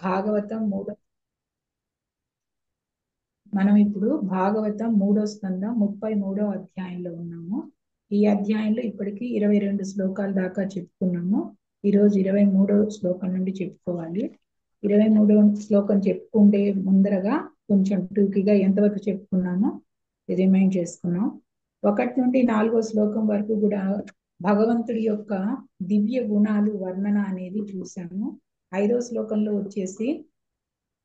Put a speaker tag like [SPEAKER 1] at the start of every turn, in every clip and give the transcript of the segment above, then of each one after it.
[SPEAKER 1] భాగవతం మనం ఇప్పుడు భాగవతం 3వ స్కందం 33వ అధ్యాయంలో ఉన్నాము. ఈ అధ్యాయంలో ఇప్పటికి 22 శ్లోకాల దాకా చెప్పుకున్నాము. ఈరోజు 23వ శ్లోకం నుండి చెప్పుకోవాలి. 23వ శ్లోకం చెప్పుకుంటే ముందరగా కొంచెం టూకీగా ఎంతవరకు చెప్పుకున్నామో రిమైండ్ చేసుకున్నాం. 1 నుండి 4వ శ్లోకం వరకు కూడా భగవంతుడి యొక్క దివ్య గుణాలు వర్ణన అనేది చూసాము. 5వ శ్లోకంలో వచ్చేసి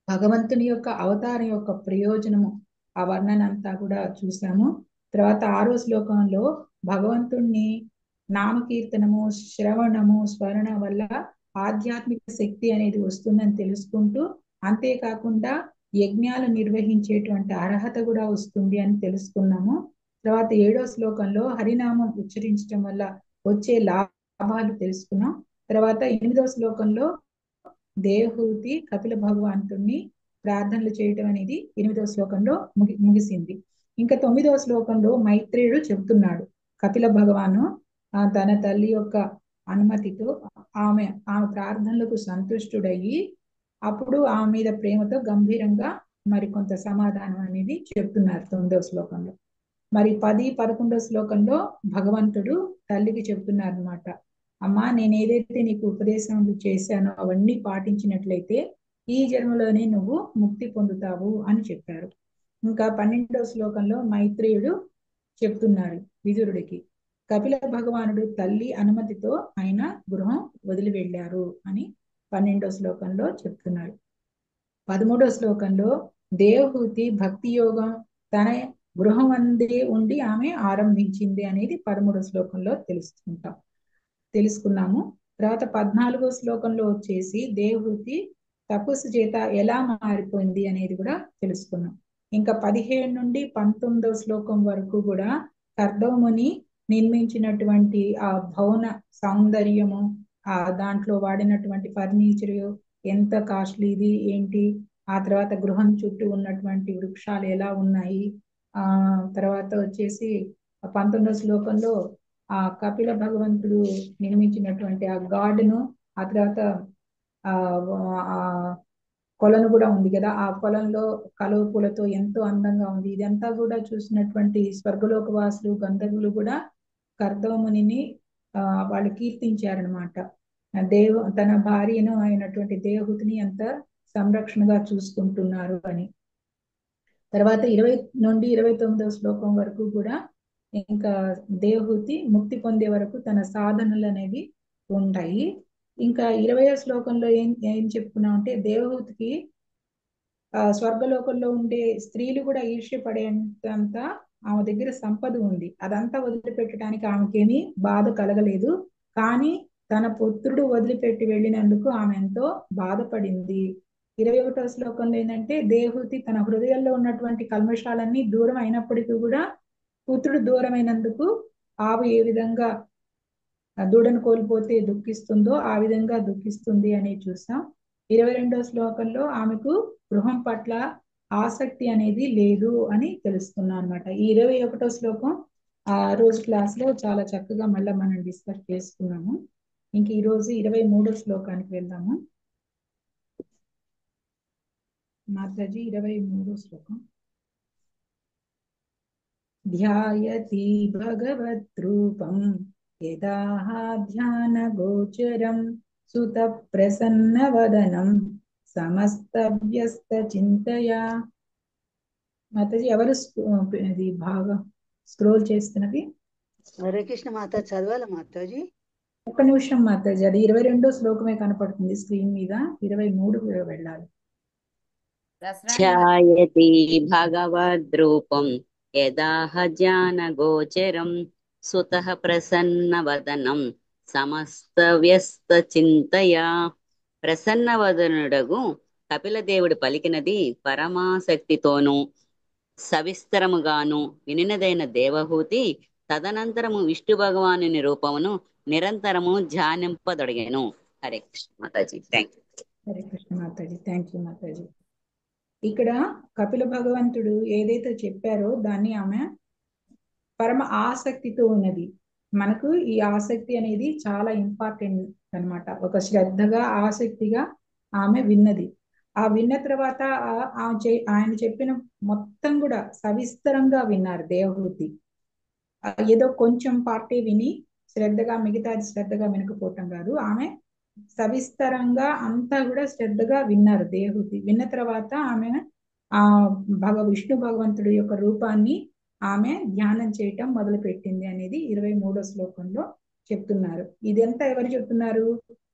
[SPEAKER 1] భగవంతుని యొక్క అవతారం యొక్క ప్రయోజనము ఆ వర్ణన అంతా కూడా చూసాము. తర్వాత 6వ శ్లోకంలో భగవంతుణ్ణి నామకీర్తనము, శ్రవణము, స్మరణ వల్ల ఆధ్యాత్మిక శక్తి అనేది వస్తుందని తెలుసుకుంటూ, అంతేకాకుండా యజ్ఞాలు నిర్వహించేటువంటి అర్హత కూడా వస్తుంది అని తెలుసుకున్నాము. తర్వాత 7వ శ్లోకంలో హరినామం ఉచ్చరించడం వల్ల వచ్చే లాభాలు తెలుసుకున్నాం. తర్వాత 8వ శ్లోకంలో దేవహూతి కపిల భగవంతుణ్ణి ప్రార్థనలు చేయటం అనేది 8వ శ్లోకంలో ముగిసింది. ఇంకా 9వ శ్లోకంలో మైత్రేయుడు చెబుతున్నాడు, కపిల భగవాను తన తల్లి యొక్క అనుమతితో ఆమె ప్రార్థనలకు సంతుష్టుడయ్యి అప్పుడు ఆమె మీద ప్రేమతో గంభీరంగా మరికొంత సమాధానం అనేది చెప్తున్నారు 9వ శ్లోకంలో. మరి 10, 11వ శ్లోకంలో భగవంతుడు తల్లికి చెప్తున్నారు అనమాట, అమ్మా నేను ఏదైతే నీకు ఉపదేశాలు చేశానో అవన్నీ పాటించినట్లయితే ఈ జన్మలోనే నువ్వు ముక్తి పొందుతావు అని చెప్పారు. ఇంకా 12వ శ్లోకంలో మైత్రేయుడు చెప్తున్నారు విదురుడికి, కపిల భగవానుడు తల్లి అనుమతితో ఆయన గృహం వదిలి వెళ్ళారు అని 12వ శ్లోకంలో చెప్తున్నారు. 13వ శ్లోకంలో దేవహూతి భక్తి యోగం తన గృహం అందే ఉండి ఆమె ఆరంభించింది అనేది 13వ శ్లోకంలో తెలుసుకున్నాము. తర్వాత 14వ శ్లోకంలో వచ్చేసి దేవహూతి తపస్సు చేత ఎలా మారిపోయింది అనేది కూడా తెలుసుకున్నాం. ఇంకా 17 నుండి 19వ శ్లోకం వరకు కూడా కర్దముని నిర్మించినటువంటి ఆ భవన సౌందర్యము, ఆ దాంట్లో వాడినటువంటి ఫర్నిచర్ ఎంత కాస్ట్లీది ఏంటి, ఆ తర్వాత గృహం చుట్టూ ఉన్నటువంటి వృక్షాలు ఎలా ఉన్నాయి, తర్వాత వచ్చేసి 19వ శ్లోకంలో ఆ కపిల భగవంతుడు నిర్మించినటువంటి ఆ గార్డెను, ఆ తర్వాత ఆ కొలను కూడా ఉంది కదా, ఆ కొలంలో కలువ పూలతో ఎంతో అందంగా ఉంది. ఇదంతా కూడా చూసినటువంటి స్వర్గలోక వాసులు గంధర్వులు కూడా కర్దమునిని వాళ్ళు కీర్తించారనమాట. తన భార్యను అయినటువంటి దేవహూతిని ఎంత సంరక్షణగా చూసుకుంటున్నారు అని. తర్వాత 20 నుండి 29వ శ్లోకం వరకు కూడా ఇంకా దేవహూతి ముక్తి పొందే వరకు తన సాధనలు అనేవి ఉంటాయి. ఇంకా 20వ శ్లోకంలో ఏం చెప్పుకున్నాం అంటే దేవహూతికి స్వర్గలోకంలో ఉండే స్త్రీలు కూడా ఈర్ష్యపడేంత ఆమె దగ్గర సంపద ఉంది. అదంతా వదిలిపెట్టడానికి ఆమెకేమీ బాధ కలగలేదు. కానీ తన పుత్రుడు వదిలిపెట్టి వెళ్ళినందుకు ఆమె ఎంతో బాధపడింది. 21వ శ్లోకంలో ఏంటంటే దేవహూతి తన హృదయంలో ఉన్నటువంటి కల్మషాలన్నీ దూరం అయినప్పటికీ కూడా పుత్రుడు దూరమైనందుకు ఆవు ఏ విధంగా దూడను కోల్పోతే దుఃఖిస్తుందో ఆ విధంగా దుఃఖిస్తుంది అని చూసాం. 22వ శ్లోకంలో ఆమెకు గృహం పట్ల ఆసక్తి అనేది లేదు అని తెలుస్తున్నాం అనమాట. ఈ 21వ శ్లోకం ఆ రోజు క్లాస్ లో చాలా చక్కగా మళ్ళీ మనం డిస్కస్ చేసుకున్నాము. ఇంక ఈ రోజు 23వ శ్లోకానికి వెళ్దాము. మాతాజీ 23వ శ్లోకం. ధ్యాయతి భగవద్రూపం యదాహ ధ్యాన గోచరం సుత ప్రసన్న వదనం సమస్త వ్యస్త చింతయా. మాతాజీ ఎవరు ఇది బాగా స్క్రోల్ చేస్తున్నది?
[SPEAKER 2] హరే కృష్ణ మాత చదవాల మాతాజీ.
[SPEAKER 1] ఒక్క నిమిషం మాతాజీ, అది 22వ శ్లోకమే కనపడుతుంది స్క్రీన్ మీద, 23 వెళ్ళాలి.
[SPEAKER 3] ఛాయతి భగవద్రూపం యదాహ జ్ఞాన గోచరం సుతః ప్రసన్న వదనం సమస్త వ్యస్త చింతయా. ప్రసన్న వదనుడగు కపిలదేవుడు పలికినది పరమాసక్తితోనూ సవిస్తరముగాను వినినదైన దేవహూతి తదనంతరము విష్ణు భగవానుని రూపమును నిరంతరము ధ్యానింపదొడిగెను. Hare Krishna mataji. Thank you.
[SPEAKER 1] Hare Krishna mataji, thank you mataji. ఇక్కడ కపిల భగవంతుడు ఏదైతే చెప్పారో దాన్ని ఆమె పరమ ఆసక్తితో ఉన్నది. మనకు ఈ ఆసక్తి అనేది చాలా ఇంపార్టెంట్ అన్నమాట. ఒక శ్రద్ధగా ఆసక్తిగా ఆమె విన్నది. ఆ విన్న తర్వాత ఆయన చెప్పిన మొత్తం కూడా సవిస్తరంగా విన్నారు దేవహూతి. ఏదో కొంచెం పార్టీ విని శ్రద్ధగా, మిగతాది శ్రద్ధగా వినకపోవటం కాదు, ఆమె సవిస్తరంగా అంతా కూడా శ్రద్ధగా విన్నారు దేవహూతి. విన్న తర్వాత ఆమె ఆ విష్ణు భగవంతుడి యొక్క రూపాన్ని ఆమె ధ్యానం చేయటం మొదలు పెట్టింది అనేది 23వ శ్లోకంలో చెప్తున్నారు. ఇదంతా ఎవరు చెప్తున్నారు?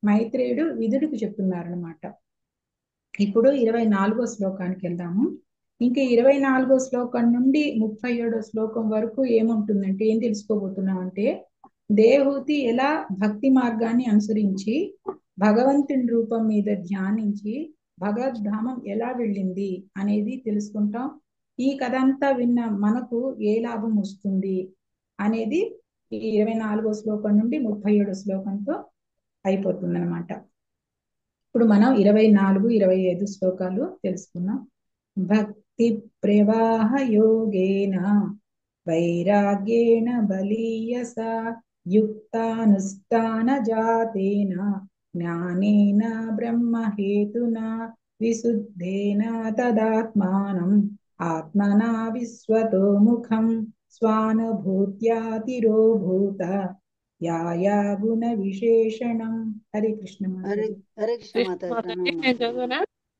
[SPEAKER 1] మైత్రేయుడు విదుడికి చెప్తున్నారు అనమాట. ఇప్పుడు 24వ శ్లోకానికి వెళ్దాము. ఇంకా 24వ శ్లోకం నుండి 37వ శ్లోకం వరకు ఏముంటుందంటే, ఏం తెలుసుకోబోతున్నాం అంటే, దేవహూతి ఎలా భక్తి మార్గాన్ని అనుసరించి భగవంతుని రూపం మీద ధ్యానించి భగవద్ధామం ఎలా వెళ్ళింది అనేది తెలుసుకుంటాం. ఈ కథ అంతా విన్న మనకు ఏ లాభం వస్తుంది అనేది ఈ 24వ శ్లోకం నుండి 37వ శ్లోకంతో అయిపోతుంది అనమాట. ఇప్పుడు మనం 24, 25 శ్లోకాలు తెలుసుకున్నాం. భక్తి ప్రవాహ యోగేన వైరాగ్యేణ బలీయస యుక్తానుష్ఠాన జాతేన జ్ఞానేన బ్రహ్మహేతున విశుద్ధేన తదాత్మానం ఆత్మనా విశ్వతో ముఖం స్వానుభూత్యా తిరోభూత యాయా గుణ విశేషణం. హరే కృష్ణ
[SPEAKER 2] హరే
[SPEAKER 1] మాతాజీ.
[SPEAKER 2] హరే కృష్ణ మాతాజీ,
[SPEAKER 4] మాతాజీ
[SPEAKER 2] ప్రణామం
[SPEAKER 4] నేను
[SPEAKER 2] మాతాజీ.
[SPEAKER 4] చదువునా?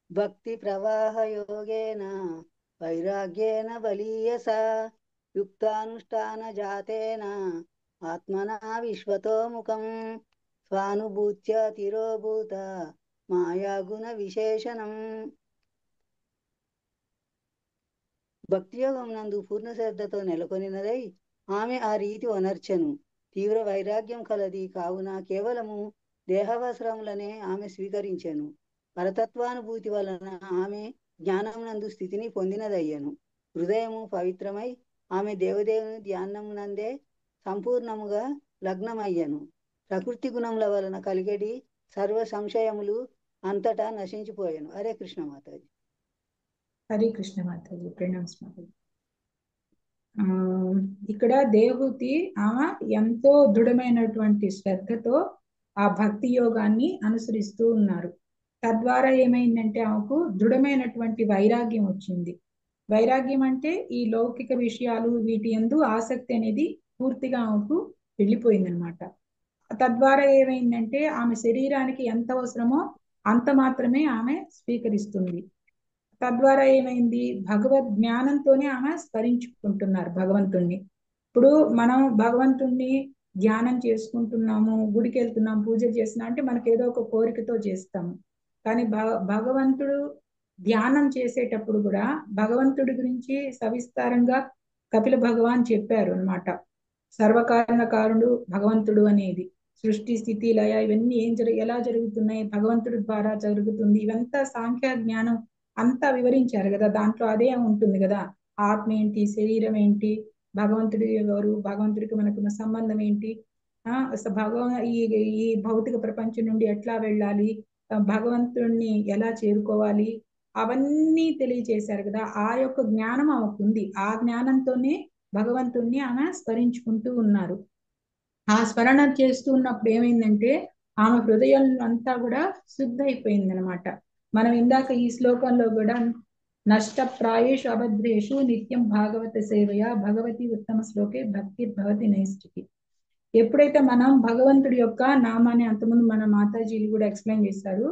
[SPEAKER 2] భక్తి ప్రవాహ యోగేన వైరాగ్యేన బలీయస యుక్తానుష్ఠాన జాతేన ఆత్మనా విశ్వతో ముఖం స్వానుభూత్య తిరోభూత మాయాగుణ విశేషణం. భక్తి యోగం నందు పూర్ణ శ్రద్ధతో నెలకొనినదై ఆమె ఆ రీతి వనర్చెను. తీవ్ర వైరాగ్యం కలది కావున కేవలము దేహవస్త్రములనే ఆమె స్వీకరించెను. పరతత్వానుభూతి వలన ఆమె జ్ఞానమునందు స్థితిని పొందినదయ్యను. హృదయము పవిత్రమై ఆమె దేవదేవుని ధ్యానమునందే సంపూర్ణముగా లగ్నమయ్యను. ప్రకృతి గుణముల వలన కలిగేటి సర్వ సంశయములు అంతటా నశించిపోయాను. హరే కృష్ణ మాతాజీ.
[SPEAKER 1] హరే కృష్ణ మాతాజీ, ప్రణామ్స్ మాతాజీ. ఇక్కడ దేవహూతి ఆమె ఎంతో దృఢమైనటువంటి శ్రద్ధతో ఆ భక్తి యోగాన్ని అనుసరిస్తూ ఉన్నారు. తద్వారా ఏమైందంటే ఆమెకు దృఢమైనటువంటి వైరాగ్యం వచ్చింది. వైరాగ్యం అంటే ఈ లౌకిక విషయాలు, వీటి యందు ఆసక్తి అనేది పూర్తిగా ఆమెకు వెళ్ళిపోయిందనమాట. తద్వారా ఏమైందంటే ఆమె శరీరానికి ఎంత అవసరమో అంత మాత్రమే ఆమె స్వీకరిస్తుంది. తద్వారా ఏమైంది, భగవద్ జ్ఞానంతోనే ఆమె స్మరించుకుంటున్నారు భగవంతుణ్ణి. ఇప్పుడు మనం భగవంతుణ్ణి ధ్యానం చేసుకుంటున్నాము, గుడికి వెళ్తున్నాం, పూజలు చేస్తున్నాం అంటే మనకి ఏదో ఒక కోరికతో చేస్తాము. కానీ భగవంతుడు ధ్యానం చేసేటప్పుడు కూడా భగవంతుడి గురించి సవిస్తారంగా కపిల భగవాన్ చెప్పారు అన్నమాట. సర్వకారణ కారుడు భగవంతుడు అనేది, సృష్టి స్థితి లయ ఇవన్నీ ఎలా జరుగుతున్నాయి, భగవంతుడి ద్వారా జరుగుతుంది. ఇవంతా సాంఖ్య జ్ఞానం అంతా వివరించారు కదా. దాంట్లో అదే ఉంటుంది కదా, ఆత్మ ఏంటి, శరీరం ఏంటి, భగవంతుడి ఎవరు, భగవంతుడికి మనకున్న సంబంధం ఏంటి, ఈ ఈ భౌతిక ప్రపంచం నుండి ఎట్లా వెళ్ళాలి, భగవంతుడిని ఎలా చేరుకోవాలి, అవన్నీ తెలియచేశారు కదా. ఆ యొక్క జ్ఞానం ఆమెకు ఉంది. ఆ జ్ఞానంతోనే భగవంతుణ్ణి ఆమె స్మరించుకుంటూ ఉన్నారు. ఆ స్మరణ చేస్తూ ఉన్నప్పుడు ఏమైందంటే ఆమె హృదయం అంతా కూడా శుద్ధ అయిపోయింది అనమాట. మనం ఇందాక ఈ శ్లోకంలో కూడా నష్టప్రాయేషు అభద్రేషు నిత్యం భాగవత సేవయ భగవతి ఉత్తమ శ్లోకే భక్తి భవతి నైష్టికి. ఎప్పుడైతే మనం భగవంతుడి యొక్క నామాన్ని, అంతకుముందు మన మాతాజీలు కూడా ఎక్స్ప్లెయిన్ చేశారు,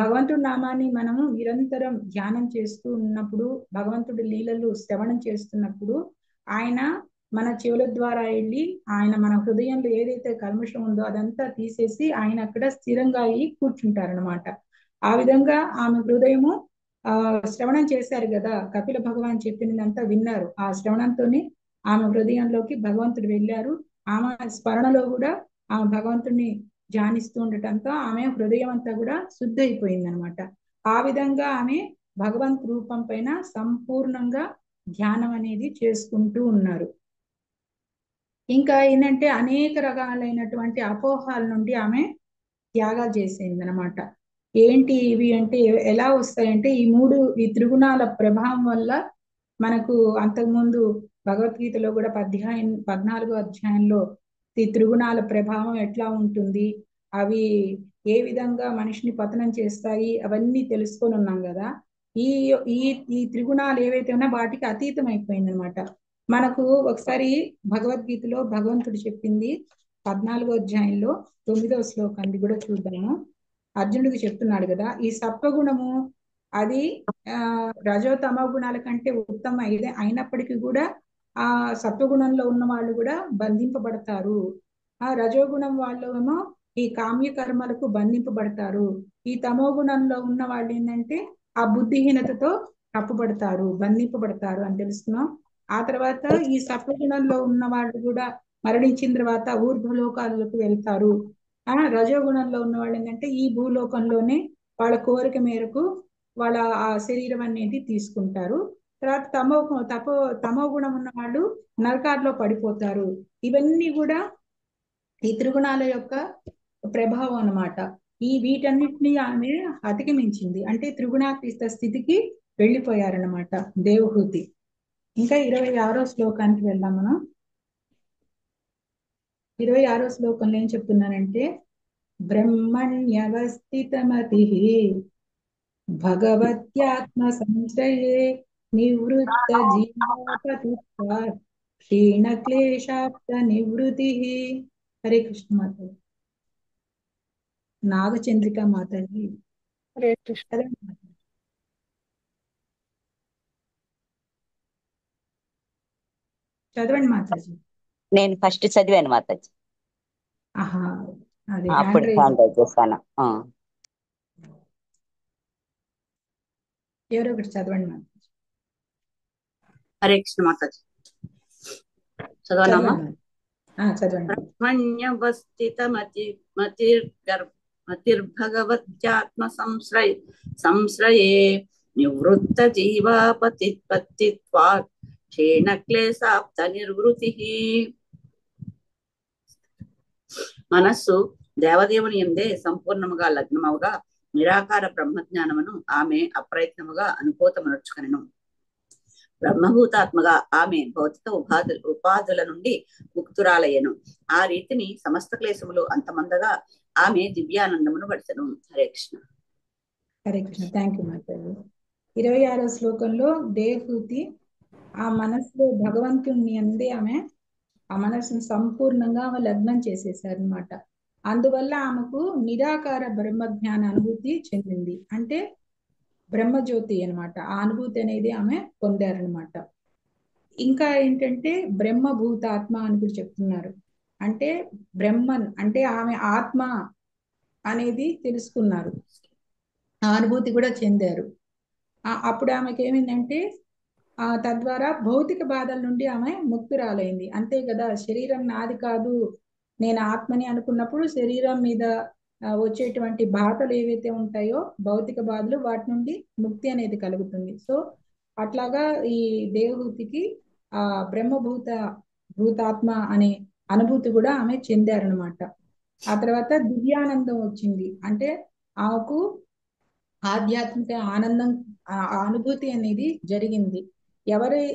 [SPEAKER 1] భగవంతుడి నామాన్ని మనము నిరంతరం ధ్యానం చేస్తూ ఉన్నప్పుడు, భగవంతుడి లీలలు శ్రవణం చేస్తున్నప్పుడు ఆయన మన చెవుల ద్వారా వెళ్ళి ఆయన మన హృదయంలో ఏదైతే కల్మషం ఉందో అదంతా తీసేసి ఆయన అక్కడ స్థిరంగా అయ్యి కూర్చుంటారనమాట. ఆ విధంగా ఆమె హృదయము శ్రవణం చేశారు కదా, కపిల భగవాన్ చెప్పినదంతా విన్నారు. ఆ శ్రవణంతోనే ఆమె హృదయంలోకి భగవంతుడు వెళ్ళారు. ఆమె స్మరణలో కూడా ఆమె భగవంతుడిని ధ్యానిస్తూ ఉండటంతో ఆమె హృదయం అంతా కూడా శుద్ధ అయిపోయింది అనమాట. ఆ విధంగా ఆమె భగవంత్ రూపం పైన సంపూర్ణంగా ధ్యానం అనేది చేసుకుంటూ ఉన్నారు. ఇంకా ఏంటంటే అనేక రకాలైనటువంటి అపోహాల నుండి ఆమె త్యాగాలు చేసింది అనమాట. ఏంటి ఇవి అంటే ఎలా వస్తాయంటే, ఈ త్రిగుణాల ప్రభావం వల్ల మనకు అంతకుముందు భగవద్గీతలో కూడా 14వ అధ్యాయంలో ఈ త్రిగుణాల ప్రభావం ఎట్లా ఉంటుంది, అవి ఏ విధంగా మనిషిని పతనం చేస్తాయి అవన్నీ తెలుసుకొని ఉన్నాం కదా. ఈ ఈ ఈ త్రిగుణాలు ఏవైతే ఉన్నా వాటికి అతీతం అయిపోయింది అనమాట. మనకు ఒకసారి భగవద్గీతలో భగవంతుడు చెప్పింది 14వ అధ్యాయంలో 9వ శ్లోకాన్ని కూడా చూద్దాము. అర్జునుడికి చెప్తున్నాడు కదా, ఈ సత్వగుణము అది రజో తమో గుణాల కంటే ఉత్తమ అయినప్పటికీ కూడా ఆ సత్వగుణంలో ఉన్న వాళ్ళు కూడా బంధింపబడతారు. ఆ రజోగుణం వాళ్ళు ఏమో ఈ కామ్య కర్మలకు బంధింపబడతారు. ఈ తమో గుణంలో ఉన్న వాళ్ళు ఏంటంటే ఆ బుద్ధిహీనతతో కప్పబడతారు, బంధింపబడతారు అని తెలుస్తున్నాం. ఆ తర్వాత ఈ సత్వగుణంలో ఉన్న వాళ్ళు కూడా మరణించిన తర్వాత ఊర్ధ్వలోకాలకు వెళ్తారు. రజోగుణంలో ఉన్న వాళ్ళు ఏంటంటే ఈ భూలోకంలోనే వాళ్ళ కోరిక మేరకు వాళ్ళ ఆ శరీరం అనేది తీసుకుంటారు. తర్వాత తమో గుణం ఉన్న వాళ్ళు నరకాల్లో పడిపోతారు. ఇవన్నీ కూడా ఈ త్రిగుణాల యొక్క ప్రభావం అన్నమాట. వీటన్నిటిని ఆమె అధిగమించింది, అంటే త్రిగుణాతీత స్థితికి వెళ్ళిపోయారన్నమాట దేవహూతి. ఇంకా 26వ శ్లోకానికి వెళ్దాం మనం. 26వ శ్లోకంలో ఏం చెప్తున్నానంటే, బ్రహ్మణ్యవస్థితమతి భగవత్యాత్మ సంశ్రయే నివృత్త జీవాపతిత్వాత్ క్షీణ క్లేశాప్త నివృత్తి. హరే కృష్ణ మాతాజీ. నాగచంద్రిక మాతాజీ.
[SPEAKER 4] హరే కృష్ణ.
[SPEAKER 1] చదవండి మాతాజీ.
[SPEAKER 3] నేను ఫస్ట్ చదివాను మాతాజీ,
[SPEAKER 1] ఆహా, అదే
[SPEAKER 3] అప్పుడు హ్యాండ్ రైజ్ చేస్తాను.
[SPEAKER 1] ఎవరో ఒకటి చదవండి మాతాజీ.
[SPEAKER 5] హరే కృష్ణ మాతాజీ. చదవనమ్మా.
[SPEAKER 1] చదవండి.
[SPEAKER 5] బ్రహ్మణ్యవస్థితమతిర్భగవత్యాత్మ సంశ్రయే నివృత్త జీవాపతిత్వాత్ క్షీణ క్లేశాప్త నివృత్తి. మనస్సు దేవదేవుని యందే సంపూర్ణముగా లగ్నమవుగా నిరాకార బ్రహ్మజ్ఞానమును ఆమె అప్రయత్నముగా అనుభూతమనర్చుకొనెను. బ్రహ్మభూతాత్మగా ఆమె భౌతిక ఉపాధుల నుండి ముక్తురాలయ్యను. ఆ రీతిని సమస్త క్లేశములు అంతమందగా ఆమె దివ్యానందమును పడతను. హరే కృష్ణ.
[SPEAKER 1] హరే కృష్ణ. Thank you mataji. 26వ శ్లోకంలో దేవహూతి ఆ మనసులో భగవంతుని అందే ఆమె ఆ మనసును సంపూర్ణంగా ఆమె లగ్నం చేసేసారు అనమాట. అందువల్ల ఆమెకు నిరాకార బ్రహ్మజ్ఞాన అనుభూతి చెందింది, అంటే బ్రహ్మజ్యోతి అనమాట. ఆ అనుభూతి అనేది ఆమె పొందారనమాట. ఇంకా ఏంటంటే బ్రహ్మభూతాత్మ అని కూడా చెప్తున్నారు. అంటే బ్రహ్మన్ అంటే ఆమె ఆత్మ అనేది తెలుసుకున్నారు, ఆ అనుభూతి కూడా చెందారు. అప్పుడు ఆమెకి ఏమైందంటే తద్వారా భౌతిక బాధల నుండి ఆమె ముక్తురాలైంది. అంతే కదా, శరీరం నాది కాదు నేను ఆత్మని అనుకున్నప్పుడు శరీరం మీద వచ్చేటువంటి బాధలు ఏవైతే ఉంటాయో భౌతిక బాధలు, వాటి నుండి ముక్తి అనేది కలుగుతుంది. సో అట్లాగా ఈ దేవహూతికి ఆ భూతాత్మ అనే అనుభూతి కూడా ఆమె చెందారనమాట. ఆ తర్వాత దివ్యానందం వచ్చింది, అంటే ఆమెకు ఆధ్యాత్మిక ఆనందం అనుభూతి అనేది జరిగింది.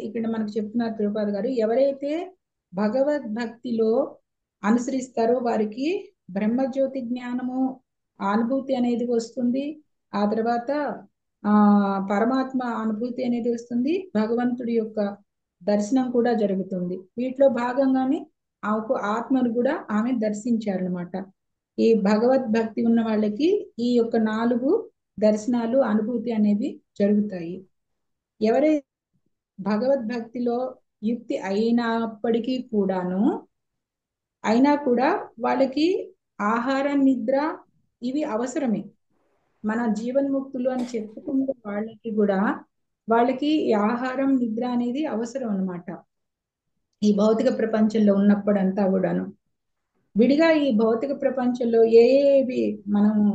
[SPEAKER 1] ఇక్కడ మనకు చెప్తున్నారు తిరుపతి గారు, ఎవరైతే భగవద్భక్తిలో అనుసరిస్తారో వారికి బ్రహ్మజ్యోతి జ్ఞానము అనుభూతి అనేది వస్తుంది. ఆ తర్వాత పరమాత్మ అనుభూతి అనేది వస్తుంది, భగవంతుడి యొక్క దర్శనం కూడా జరుగుతుంది. వీటిలో భాగంగానే ఆమెకు ఆత్మను కూడా ఆమె దర్శించారనమాట. ఈ భగవద్భక్తి ఉన్న వాళ్ళకి ఈ యొక్క 4 దర్శనాలు అనుభూతి అనేవి జరుగుతాయి. ఎవరైతే భగవద్భక్తిలో యుక్తి అయినా కూడా వాళ్ళకి ఆహారం నిద్ర ఇవి అవసరమే. మన జీవన్ముక్తులు అని చెప్పుకునే వాళ్ళకి కూడా వాళ్ళకి ఈ ఆహారం నిద్ర అనేది అవసరం అన్నమాట. ఈ భౌతిక ప్రపంచంలో ఉన్నప్పుడంతా కూడాను విడిగా ఈ భౌతిక ప్రపంచంలో ఏవి మనము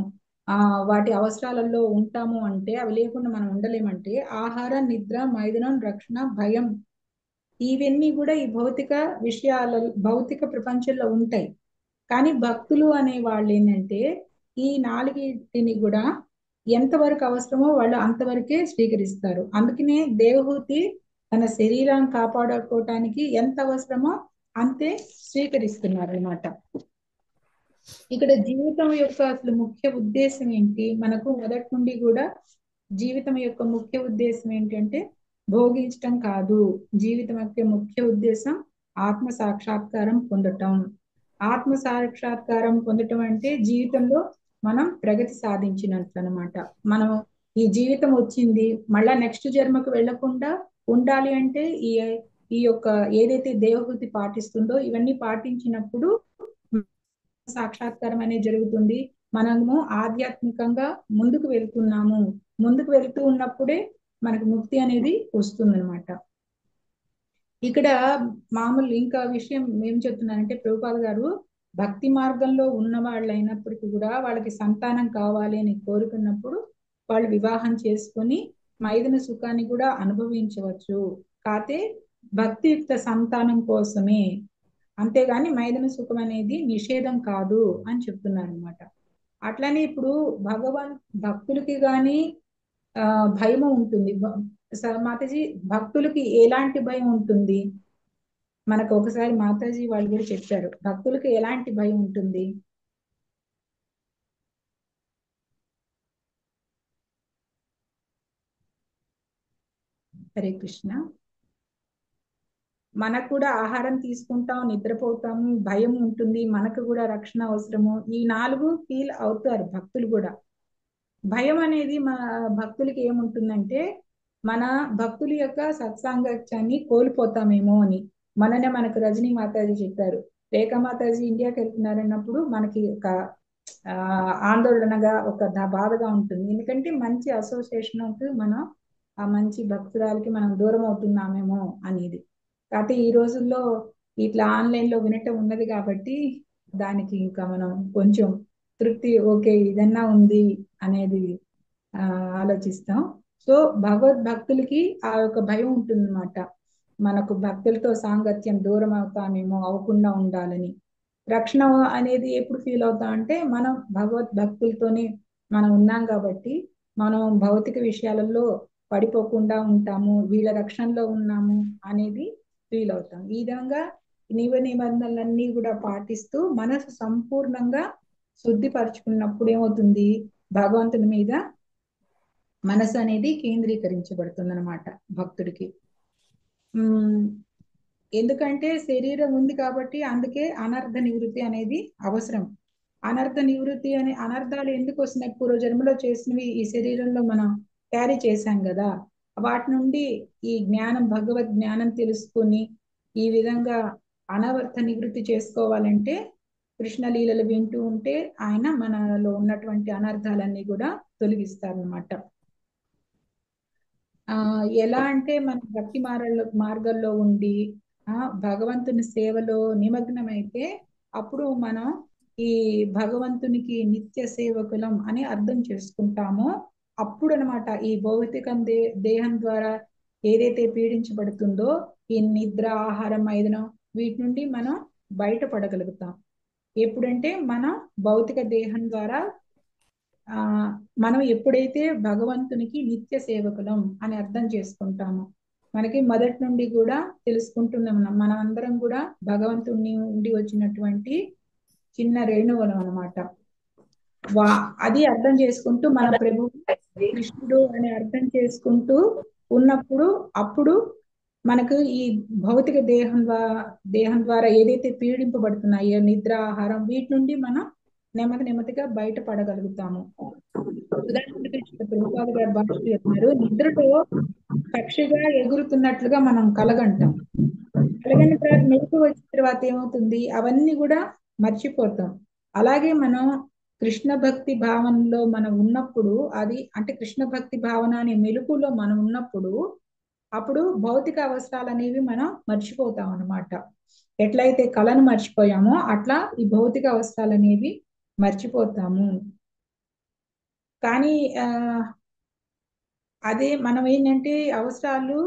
[SPEAKER 1] వాటి అవసరాలలో ఉంటాము అంటే అవి లేకుండా మనం ఉండలేమంటే ఆహారం, నిద్ర, మైథునం, రక్షణ, భయం ఇవన్నీ కూడా ఈ భౌతిక ప్రపంచంలో ఉంటాయి. కానీ భక్తులు అనే వాళ్ళు ఏంటంటే ఈ 4 కూడా ఎంతవరకు అవసరమో వాళ్ళు అంతవరకే స్వీకరిస్తారు. అందుకనే దేవహూతి తన శరీరాన్ని కాపాడుకోవటానికి ఎంత అవసరమో అంతే స్వీకరిస్తున్నారు అన్నమాట. ఇక్కడ జీవితం యొక్క అసలు ముఖ్య ఉద్దేశం ఏంటి? మనకు మొదటి నుండి కూడా జీవితం యొక్క ముఖ్య ఉద్దేశం ఏంటంటే భోగించటం కాదు. జీవితం యొక్క ముఖ్య ఉద్దేశం ఆత్మ సాక్షాత్కారం పొందటం. ఆత్మ సాక్షాత్కారం పొందటం అంటే జీవితంలో మనం ప్రగతి సాధించినట్లు అనమాట. మనం ఈ జీవితం వచ్చింది, మళ్ళా నెక్స్ట్ జన్మకు వెళ్లకుండా ఉండాలి అంటే ఈ యొక్క ఏదైతే దేవహూతి పాటిస్తుందో ఇవన్నీ పాటించినప్పుడు సాక్షాత్కారం అనేది జరుగుతుంది. మనము ఆధ్యాత్మికంగా ముందుకు వెళ్తున్నాము. ముందుకు వెళ్తూ ఉన్నప్పుడే మనకు ముక్తి అనేది వస్తుందన్నమాట. ఇక్కడ మామూలు ఇంకా విషయం ఏం చెప్తున్నానంటే, ప్రభుపాద గారు భక్తి మార్గంలో ఉన్న వాళ్ళు అయినప్పటికీ కూడా వాళ్ళకి సంతానం కావాలి అని కోరుకున్నప్పుడు వాళ్ళు వివాహం చేసుకొని మైదున సుఖాన్ని కూడా అనుభవించవచ్చు. కాతే భక్తియుక్త సంతానం కోసమే, అంతేగాని మైదున సుఖం అనేది నిషేధం కాదు అని చెప్తున్నారు అనమాట. అట్లనే ఇప్పుడు భక్తులకి గాని భయం ఉంటుంది. మాతాజీ, భక్తులకి ఎలాంటి భయం ఉంటుంది? మనకు ఒకసారి మాతాజీ వాళ్ళు కూడా చెప్పారు, భక్తులకి ఎలాంటి భయం ఉంటుంది? హరే కృష్ణ. మనకు కూడా ఆహారం తీసుకుంటాం, నిద్రపోతాము, భయం ఉంటుంది, మనకు కూడా రక్షణ అవసరము. ఈ 4 ఫీల్ అవుతారు భక్తులు కూడా. భయం అనేది మన భక్తులకి ఏముంటుందంటే మన భక్తుల యొక్క సత్సాంగత్యాన్ని కోల్పోతామేమో అని. మనకు రజనీ మాతాజీ చెప్పారు, రేఖా మాతాజీ ఇండియాకి వెళ్తున్నారన్నప్పుడు మనకి ఒక ఆందోళనగా, ఒక బాధగా ఉంటుంది. ఎందుకంటే మంచి అసోసియేషన్ మనం ఆ మంచి భక్తురాలకి మనం దూరం అవుతున్నామేమో అనేది. కాకపోతే ఈ రోజుల్లో ఇట్లా ఆన్లైన్ లో వినటం ఉన్నది కాబట్టి దానికి ఇంకా మనం కొంచెం తృప్తి, ఓకే ఇదన్నా ఉంది అనేది ఆలోచిస్తాం. సో భగవద్భక్తులకి ఆ యొక్క భయం ఉంటుందన్నమాట. మనకు భక్తులతో సాంగత్యం దూరం అవుతామేమో, అవ్వకుండా ఉండాలని. రక్షణ అనేది ఎప్పుడు ఫీల్ అవుతాం అంటే మనం భగవద్భక్తులతోనే మనం ఉన్నాం కాబట్టి మనం భౌతిక విషయాలలో పడిపోకుండా ఉంటాము, వీళ్ళ రక్షణలో ఉన్నాము అనేది ఫీల్ అవుతాం. ఈ విధంగా నిబంధనలన్నీ కూడా పాటిస్తూ మనసు సంపూర్ణంగా శుద్ధిపరచుకున్నప్పుడు ఏమవుతుంది, భగవంతుని మీద మనసు అనేది కేంద్రీకరించబడుతుంది అనమాట భక్తుడికి. ఎందుకంటే శరీరం ఉంది కాబట్టి అందుకే అనర్థ నివృత్తి అనేది అవసరం. అనర్థ నివృత్తి అనే అనర్థాలు ఎందుకు వస్తున్నాయి? పూర్వ జన్మలో చేసినవి ఈ శరీరంలో మనం క్యారీ చేశాం కదా, వాటి నుండి ఈ జ్ఞానం, భగవద్ జ్ఞానం తెలుసుకొని ఈ విధంగా అనర్థ నివృత్తి చేసుకోవాలంటే కృష్ణ లీలలు వింటూ ఉంటే ఆయన మనలో ఉన్నటువంటి అనర్థాలన్నీ కూడా తొలగిస్తారనమాట. ఎలా అంటే మన భక్తి మార్గంలో ఉండి భగవంతుని సేవలో నిమగ్నమైతే అప్పుడు మనం ఈ భగవంతునికి నిత్య సేవకులం అని అర్థం చేసుకుంటామో అప్పుడు అనమాట ఈ భౌతిక దేహం ద్వారా ఏదైతే పీడించబడుతుందో ఈ నిద్ర, ఆహారం, మైదనం వీటి నుండి మనం బయటపడగలుగుతాం. ఎప్పుడంటే మన భౌతిక దేహం ద్వారా మనం ఎప్పుడైతే భగవంతునికి నిత్య సేవకులం అని అర్థం చేసుకుంటామో, మనకి మొదటి నుండి కూడా తెలుసుకుంటున్నాం మనం అందరం కూడా భగవంతుని నుండి వచ్చినటువంటి చిన్న రేణువులం అనమాట. అది అర్థం చేసుకుంటూ మన ప్రభు కృష్ణుడు అని అర్థం చేసుకుంటూ ఉన్నప్పుడు అప్పుడు మనకు ఈ భౌతిక దేహం ద్వారా ఏదైతే పీడింపబడుతున్నాయో నిద్ర, ఆహారం వీటి నుండి మనం నెమ్మదిగా బయటపడగలుగుతాము. ఉదాహరణకి ప్రభుపాద గారు భాష చెప్తున్నారు, నిద్రలో పక్షిగా ఎగురుతున్నట్లుగా మనం కలగంటాం. కలగని తర్వాత మెలకు వచ్చిన తర్వాత ఏమవుతుంది, అవన్నీ కూడా మర్చిపోతాం. అలాగే మనం కృష్ణ భక్తి భావనలో మనం ఉన్నప్పుడు, అది అంటే కృష్ణ భక్తి భావన అనే మెలుకులో మనం ఉన్నప్పుడు అప్పుడు భౌతిక అవసరాలు అనేవి మనం మర్చిపోతాం అన్నమాట. ఎట్లయితే కళను మర్చిపోయామో అట్లా ఈ భౌతిక అవసరాలు అనేవి మర్చిపోతాము. కానీ అదే మనం ఏంటంటే అవసరాలు,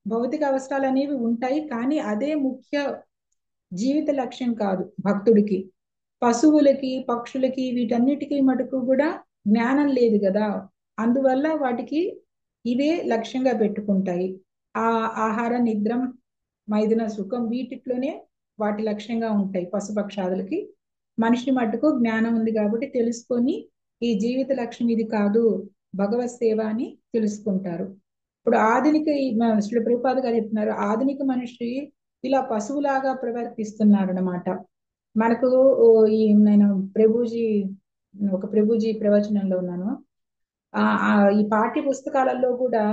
[SPEAKER 1] భౌతిక అవసరాలు అనేవి ఉంటాయి, కానీ అదే ముఖ్య జీవిత లక్ష్యం కాదు భక్తుడికి. పశువులకి, పక్షులకి వీటన్నిటికీ మటుకు కూడా జ్ఞానం లేదు కదా, అందువల్ల వాటికి ఇవే లక్ష్యంగా పెట్టుకుంటాయి. ఆ ఆహార, నిద్రం, మైదున సుఖం వీటిలోనే వాటి లక్ష్యంగా ఉంటాయి పశుపక్షాదులకి. మనిషి మట్టుకు జ్ఞానం ఉంది కాబట్టి తెలుసుకొని ఈ జీవిత లక్ష్యం ఇది కాదు, భగవత్ సేవ అని తెలుసుకుంటారు. ఇప్పుడు ఆధునిక శ్రీ ప్రభుపాద గారు చెప్తున్నారు, ఆధునిక మనిషి ఇలా పశువులాగా ప్రవర్తిస్తున్నారు అన్నమాట. మనకు నేను ప్రభుజీ ప్రవచనంలో ఉన్నాను. ఈ పాఠ్య పుస్తకాలలో కూడా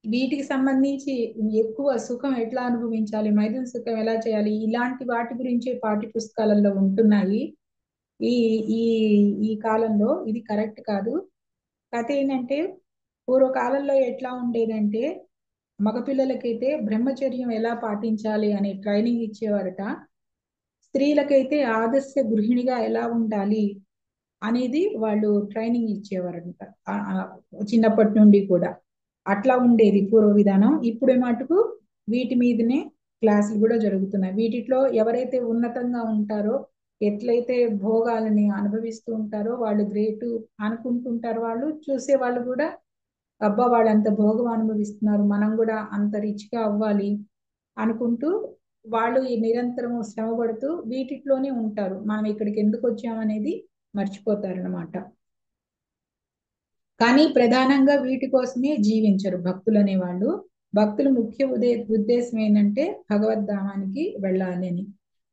[SPEAKER 1] వీటికి సంబంధించి ఎక్కువ సుఖం ఎట్లా అనుభవించాలి, మైథున సుఖం ఎలా చేయాలి, ఇలాంటి వాటి గురించే పాఠ్య పుస్తకాలలో ఉంటున్నాయి. ఈ ఈ ఈ కాలంలో ఇది కరెక్ట్ కాదు. కథ ఏంటంటే, పూర్వకాలంలో ఎట్లా ఉండేదంటే, మగపిల్లలకైతే బ్రహ్మచర్యం ఎలా పాటించాలి అనే ట్రైనింగ్ ఇచ్చేవారట. స్త్రీలకైతే ఆదర్శ గృహిణిగా ఎలా ఉండాలి అనేది వాళ్ళు ట్రైనింగ్ ఇచ్చేవారంట చిన్నప్పటి నుండి కూడా. అట్లా ఉండేది పూర్వ విధానం. ఇప్పుడు మటుకు వీటి మీదనే క్లాసులు కూడా జరుగుతున్నాయి. వీటిలో ఎవరైతే ఉన్నతంగా ఉంటారో, ఎట్లయితే భోగాలని అనుభవిస్తూ ఉంటారో వాళ్ళు గ్రేట్ అనుకుంటుంటారు. వాళ్ళు చూసే వాళ్ళు కూడా, అబ్బా వాళ్ళు అంత భోగం అనుభవిస్తున్నారు, మనం కూడా అంత రిచ్గా అవ్వాలి అనుకుంటూ వాళ్ళు ఈ నిరంతరము శ్రమ పడుతూ వీటిలోనే ఉంటారు. మనం ఇక్కడికి ఎందుకు వచ్చామనేది మర్చిపోతారన్నమాట. కానీ ప్రధానంగా వీటి కోసమే జీవించరు భక్తులు అనేవాళ్ళు. భక్తుల ముఖ్య ఉద్దేశం ఏంటంటే భగవద్ధామానికి వెళ్ళాలి అని.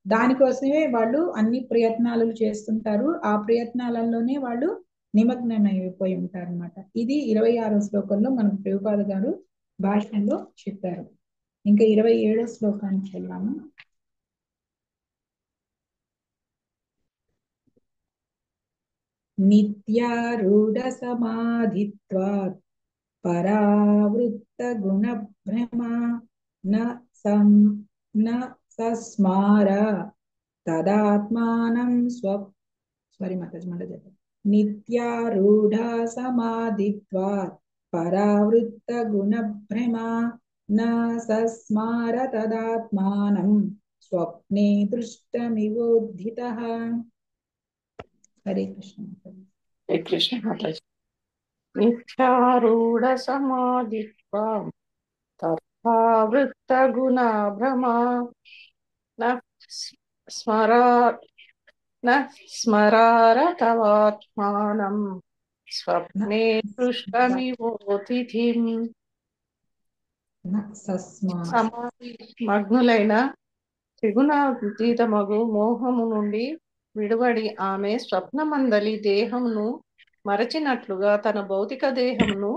[SPEAKER 1] దానికోసమే వాళ్ళు అన్ని ప్రయత్నాలు చేస్తుంటారు. ఆ ప్రయత్నాలలోనే వాళ్ళు నిమగ్నమైపోయి ఉంటారు అన్నమాట. ఇది 26వ శ్లోకంలో మనకు ప్రభుపాద గారు భాషణలో చెప్పారు. ఇంకా 27వ శ్లోకానికి వెళ్ళాము. నిత్యారూఢ సమాధిత్వాత్ పరావృత్త గుణ భ్రమ న సస్మార తదాత్మానం నిత్యారూఢ సమాధిత్వాత్ పరావృత్త గుణ భ్రమ న సస్మార తదాత్మానం స్వప్నే దృష్టమివోద్ధితః. హరే కృష్ణ.
[SPEAKER 4] హరే కృష్ణ మాతాజీ. నిత్యారూఢ సమాధిత్వం తర్వావృత్త గుణ భ్రమ స్మరార తవాత్మానం స్వప్నే దృష్టమివోతిథిం. సమాధి మగ్నులైన త్రిగుణాతీతమగు మోహము నుండి విడువడి ఆమె స్వప్నమందలి దేహమును మరచినట్లుగా తన భౌతిక దేహమును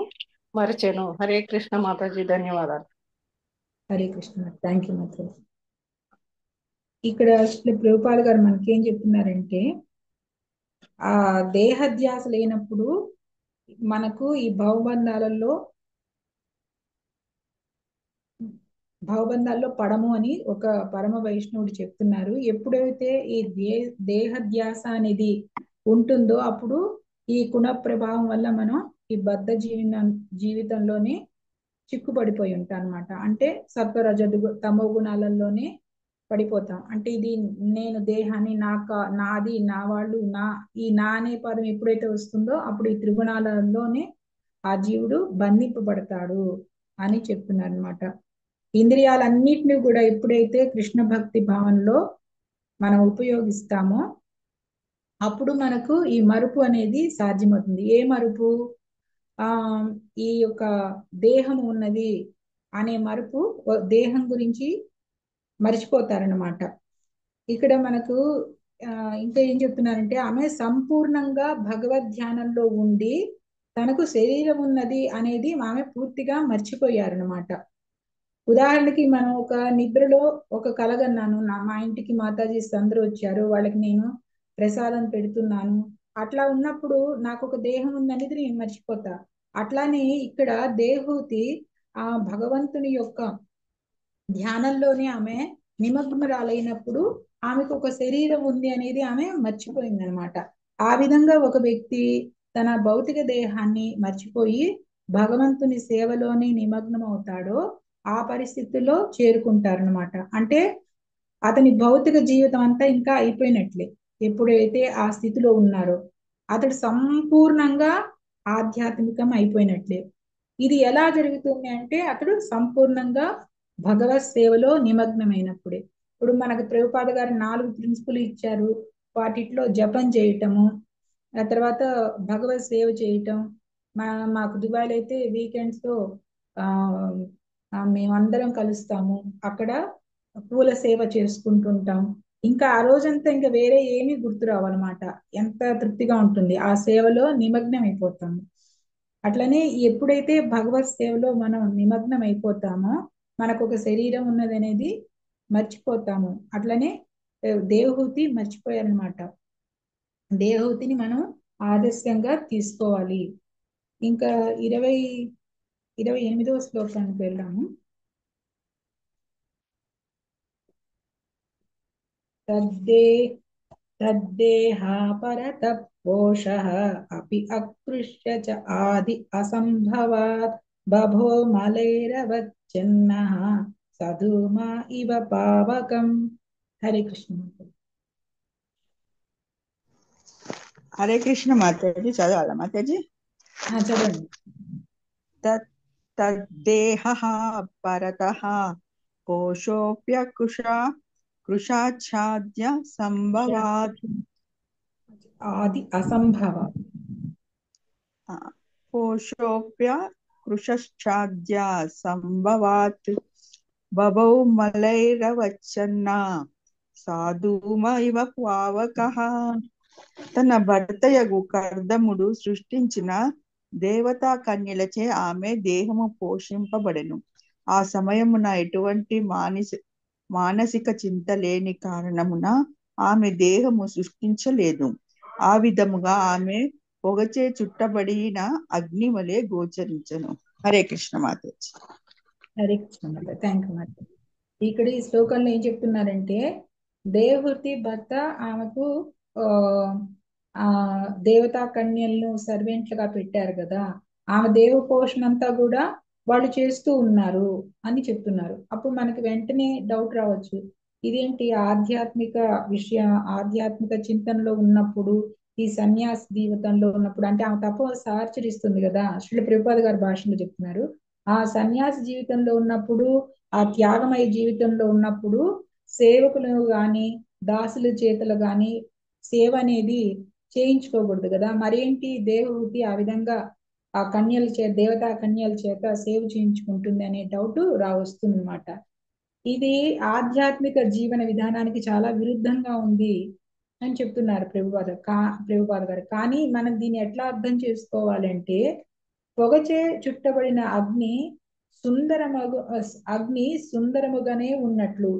[SPEAKER 4] మరచెను. హరే కృష్ణ మాతాజీ, ధన్యవాదాలు.
[SPEAKER 1] హరే కృష్ణ. Thank you mataji. ఇక్కడ అసలు ప్రభుపాద గారు మనకేం చెప్తున్నారంటే, ఆ దేహధ్యాస లేనప్పుడు మనకు ఈ భవబంధాలలో పడము అని ఒక పరమ వైష్ణవుడు చెప్తున్నారు. ఎప్పుడైతే ఈ దేహధ్యాస అనేది ఉంటుందో అప్పుడు ఈ గుణ ప్రభావం వల్ల మనం ఈ బద్ధ జీవితంలోనే చిక్కుపడిపోయి ఉంటాం అన్నమాట. అంటే సత్వరజ తమో గుణాలలోనే పడిపోతాం. అంటే ఇది నేను దేహాన్ని, నాది, నా వాళ్ళు, ఈ నా అనే పదం ఎప్పుడైతే వస్తుందో అప్పుడు ఈ త్రిగుణాలలోనే ఆ జీవుడు బంధింపబడతాడు అని చెప్తున్నారు అనమాట. ఇంద్రియాలన్నిటిని కూడా ఎప్పుడైతే కృష్ణ భక్తి భావనలో మనం ఉపయోగిస్తామో అప్పుడు మనకు ఈ మరుపు అనేది సాధ్యమవుతుంది. ఏ మరుపు? ఈ యొక్క దేహం ఉన్నది అనే మరుపు, దేహం గురించి మర్చిపోతారనమాట. ఇక్కడ మనకు ఇంకా ఏం చెప్తున్నారంటే, ఆమె సంపూర్ణంగా భగవద్ ధ్యానంలో ఉండి తనకు శరీరం ఉన్నది అనేది ఆమె పూర్తిగా మర్చిపోయారనమాట. ఉదాహరణకి మనం ఒక నిద్రలో ఒక కలగన్నాను, మా ఇంటికి మాతాజీస్ అందరూ వచ్చారు, వాళ్ళకి నేను ప్రసాదం పెడుతున్నాను, అట్లా ఉన్నప్పుడు నాకు ఒక దేహం ఉందనేది నేను మర్చిపోతా. అట్లానే ఇక్కడ దేహూతి ఆ భగవంతుని యొక్క ధ్యానంలోనే ఆమె నిమగ్నరాలైనప్పుడు ఆమెకు ఒక శరీరం ఉంది అనేది ఆమె మర్చిపోయింది అనమాట. ఆ విధంగా ఒక వ్యక్తి తన భౌతిక దేహాన్ని మర్చిపోయి భగవంతుని సేవలోనే నిమగ్నం అవుతాడో ఆ పరిస్థితుల్లో చేరుకుంటారనమాట. అంటే అతని భౌతిక జీవితం అంతా ఇంకా అయిపోయినట్లే. ఎప్పుడైతే ఆ స్థితిలో ఉన్నారో అతడు సంపూర్ణంగా ఆధ్యాత్మికం అయిపోయినట్లే. ఇది ఎలా జరుగుతుంది అంటే అతడు సంపూర్ణంగా భగవత్ సేవలో నిమగ్నమైనప్పుడే. ఇప్పుడు మనకు ప్రభుపాద గారు 4 ప్రిన్సిపుల్ ఇచ్చారు. వాటిట్లో జపం చేయటము, ఆ తర్వాత భగవత్ సేవ చేయటం. మాకు దుబాయ్లో అయితే వీకెండ్స్ లో మేమందరం కలుస్తాము, అక్కడ పూల సేవ చేసుకుంటుంటాం. ఇంకా ఆ రోజంతా ఇంకా వేరే ఏమీ గుర్తురావు అనమాట. ఎంత తృప్తిగా ఉంటుంది, ఆ సేవలో నిమగ్నం అయిపోతాము. అట్లనే ఎప్పుడైతే భగవత్ సేవలో మనం నిమగ్నం అయిపోతామో మనకు ఒక శరీరం ఉన్నది అనేది మర్చిపోతాము. అట్లనే దేవహూతి మర్చిపోయారనమాట. దేవహూతిని మనం ఆదర్శంగా తీసుకోవాలి. ఇంకా 28వ శ్లోకానికి వెళ్ళాము. తద్దేహా పరతః పోషః అపి అకృష్య చ ఆది అసంభవాత్ బభో మలైరవచ్ఛన్నః సధూమా ఇవ పావకం. హరే కృష్ణ.
[SPEAKER 6] హరే కృష్ణ మాతాజీ, చదవాలా మాతాజీ?
[SPEAKER 1] చదవండి.
[SPEAKER 6] తద్దేహః పరతః కోశోऽప్యకృషాచ్ఛాద్య సంభవాత్
[SPEAKER 1] ఆది అసంభవాత్.
[SPEAKER 6] కోశోऽప్యకృషాచ్ఛాద్య సంభవాత్ బభౌ మలైరవచ్ఛన్న సాధూమ ఇవ పావకః. తన భర్తయగు కర్దముడు సృష్టించిన దేవతా కన్యలచే ఆమె దేహము పోషింపబడెను. ఆ సమయమున ఎటువంటి మానసిక చింత లేని కారణమున ఆమె దేహము సృష్టించలేదు. ఆ విధముగా ఆమె పొగచే చుట్టబడిన అగ్ని వలె గోచరించను. హరే కృష్ణ మాతాజీ.
[SPEAKER 1] హరే కృష్ణ మాత. థ్యాంక్ యూ మాత. ఇక్కడ ఈ శ్లోకంలో ఏం చెప్తున్నారంటే, దేవహూతి భర్త ఆమెకు దేవతా కన్యలను సర్వెంట్లుగా పెట్టారు కదా, ఆమె దేవ పోషణ అంతా కూడా వాళ్ళు చేస్తూ ఉన్నారు అని చెప్తున్నారు. అప్పుడు మనకి వెంటనే డౌట్ రావచ్చు, ఇదేంటి ఆధ్యాత్మిక ఆధ్యాత్మిక చింతనలో ఉన్నప్పుడు, ఈ సన్యాస జీవితంలో ఉన్నప్పుడు, అంటే ఆమె తపస్సు ఆచరిస్తుంది కదా, శ్రీల ప్రభుపాద గారి భాషలో చెప్తున్నారు. ఆ సన్యాస జీవితంలో ఉన్నప్పుడు, ఆ త్యాగమయ జీవితంలో ఉన్నప్పుడు సేవకులు గాని దాసుల చేతులు గాని సేవ అనేది చేయించుకోకూడదు కదా. మరేంటి దేవహూతి ఆ విధంగా ఆ కన్యల చేత, దేవతా కన్యల చేత సేవ చేయించుకుంటుంది అనే డౌట్ వస్తుంది అనమాట. ఇది ఆధ్యాత్మిక జీవన విధానానికి చాలా విరుద్ధంగా ఉంది అని చెప్తున్నారు ప్రభుపాద గారు. కానీ మనం దీన్ని ఎట్లా అర్థం చేసుకోవాలంటే, పొగచే చుట్టబడిన అగ్ని సుందరముగానే ఉన్నట్లు,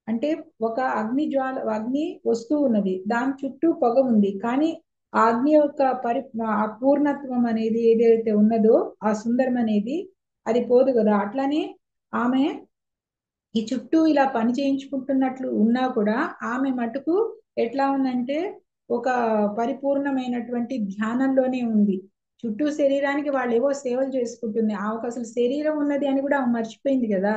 [SPEAKER 1] అంటే ఒక అగ్ని వస్తూ ఉన్నది, దాని చుట్టూ పొగ ఉంది, కానీ ఆ అగ్ని యొక్క అపూర్ణత్వం అనేది ఏదైతే ఉన్నదో, ఆ సుందరం అనేది అది పోదు కదా. అట్లానే ఆమె ఈ చుట్టూ ఇలా పని చేయించుకుంటున్నట్లు ఉన్నా కూడా ఆమె మటుకు ఎట్లా ఉందంటే ఒక పరిపూర్ణమైనటువంటి ధ్యానంలోనే ఉంది. చుట్టూ శరీరానికి వాళ్ళు ఏవో సేవలు చేసుకుంటుంది, ఆమెకు అసలు శరీరం ఉన్నది అని కూడా ఆమె మర్చిపోయింది కదా.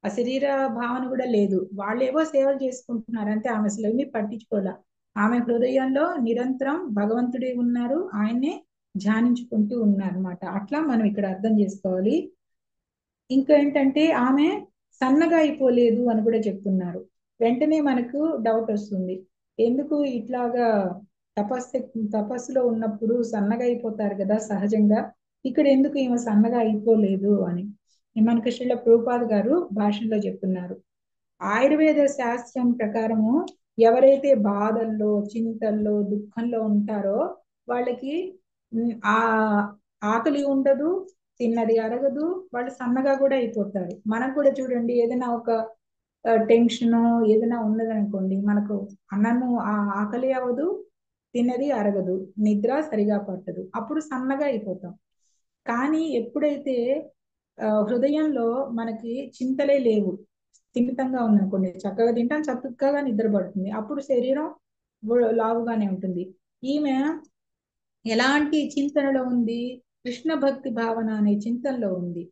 [SPEAKER 1] ఆ శరీర భావన కూడా లేదు, వాళ్ళు ఏవో సేవలు చేసుకుంటున్నారు అంతే, ఆమె అసలు ఏమీ పట్టించుకోలే. ఆమె హృదయంలో నిరంతరం భగవంతుడే ఉన్నారు, ఆయన్నే ధ్యానించుకుంటూ ఉన్నారు అనమాట. అట్లా మనం ఇక్కడ అర్థం చేసుకోవాలి. ఇంకా ఏంటంటే ఆమె సన్నగా అయిపోలేదు అని కూడా చెప్తున్నారు. వెంటనే మనకు డౌట్ వస్తుంది, ఎందుకు ఇట్లాగా తపస్సులో ఉన్నప్పుడు సన్నగా అయిపోతారు కదా సహజంగా, ఇక్కడ ఎందుకు ఈమె సన్నగా అయిపోలేదు అని మనకు శ్రీల ప్రభుపాద గారు భాషలో చెప్తున్నారు. ఆయుర్వేద శాస్త్రం ప్రకారము ఎవరైతే బాధల్లో, చింతల్లో, దుఃఖంలో ఉంటారో వాళ్ళకి ఆ ఆకలి ఉండదు, తిన్నది అరగదు, వాళ్ళు సన్నగా కూడా అయిపోతారు. మనకు కూడా చూడండి, ఏదైనా ఒక టెన్షన్ ఏదైనా ఉన్నదనుకోండి, మనకు అన్నము ఆకలి అవ్వదు, తిన్నది అరగదు, నిద్ర సరిగా పట్టదు, అప్పుడు సన్నగా అయిపోతాం. కానీ ఎప్పుడైతే హృదయంలో మనకి చింతలే లేవు, స్థిమితంగా ఉందనుకోండి, చక్కగా తింటాం, చక్కగా నిద్ర పడుతుంది, అప్పుడు శరీరం లావుగానే ఉంటుంది. ఈమె ఎలాంటి చింతనలో ఉంది? కృష్ణ భక్తి భావన అనే చింతనలో ఉంది.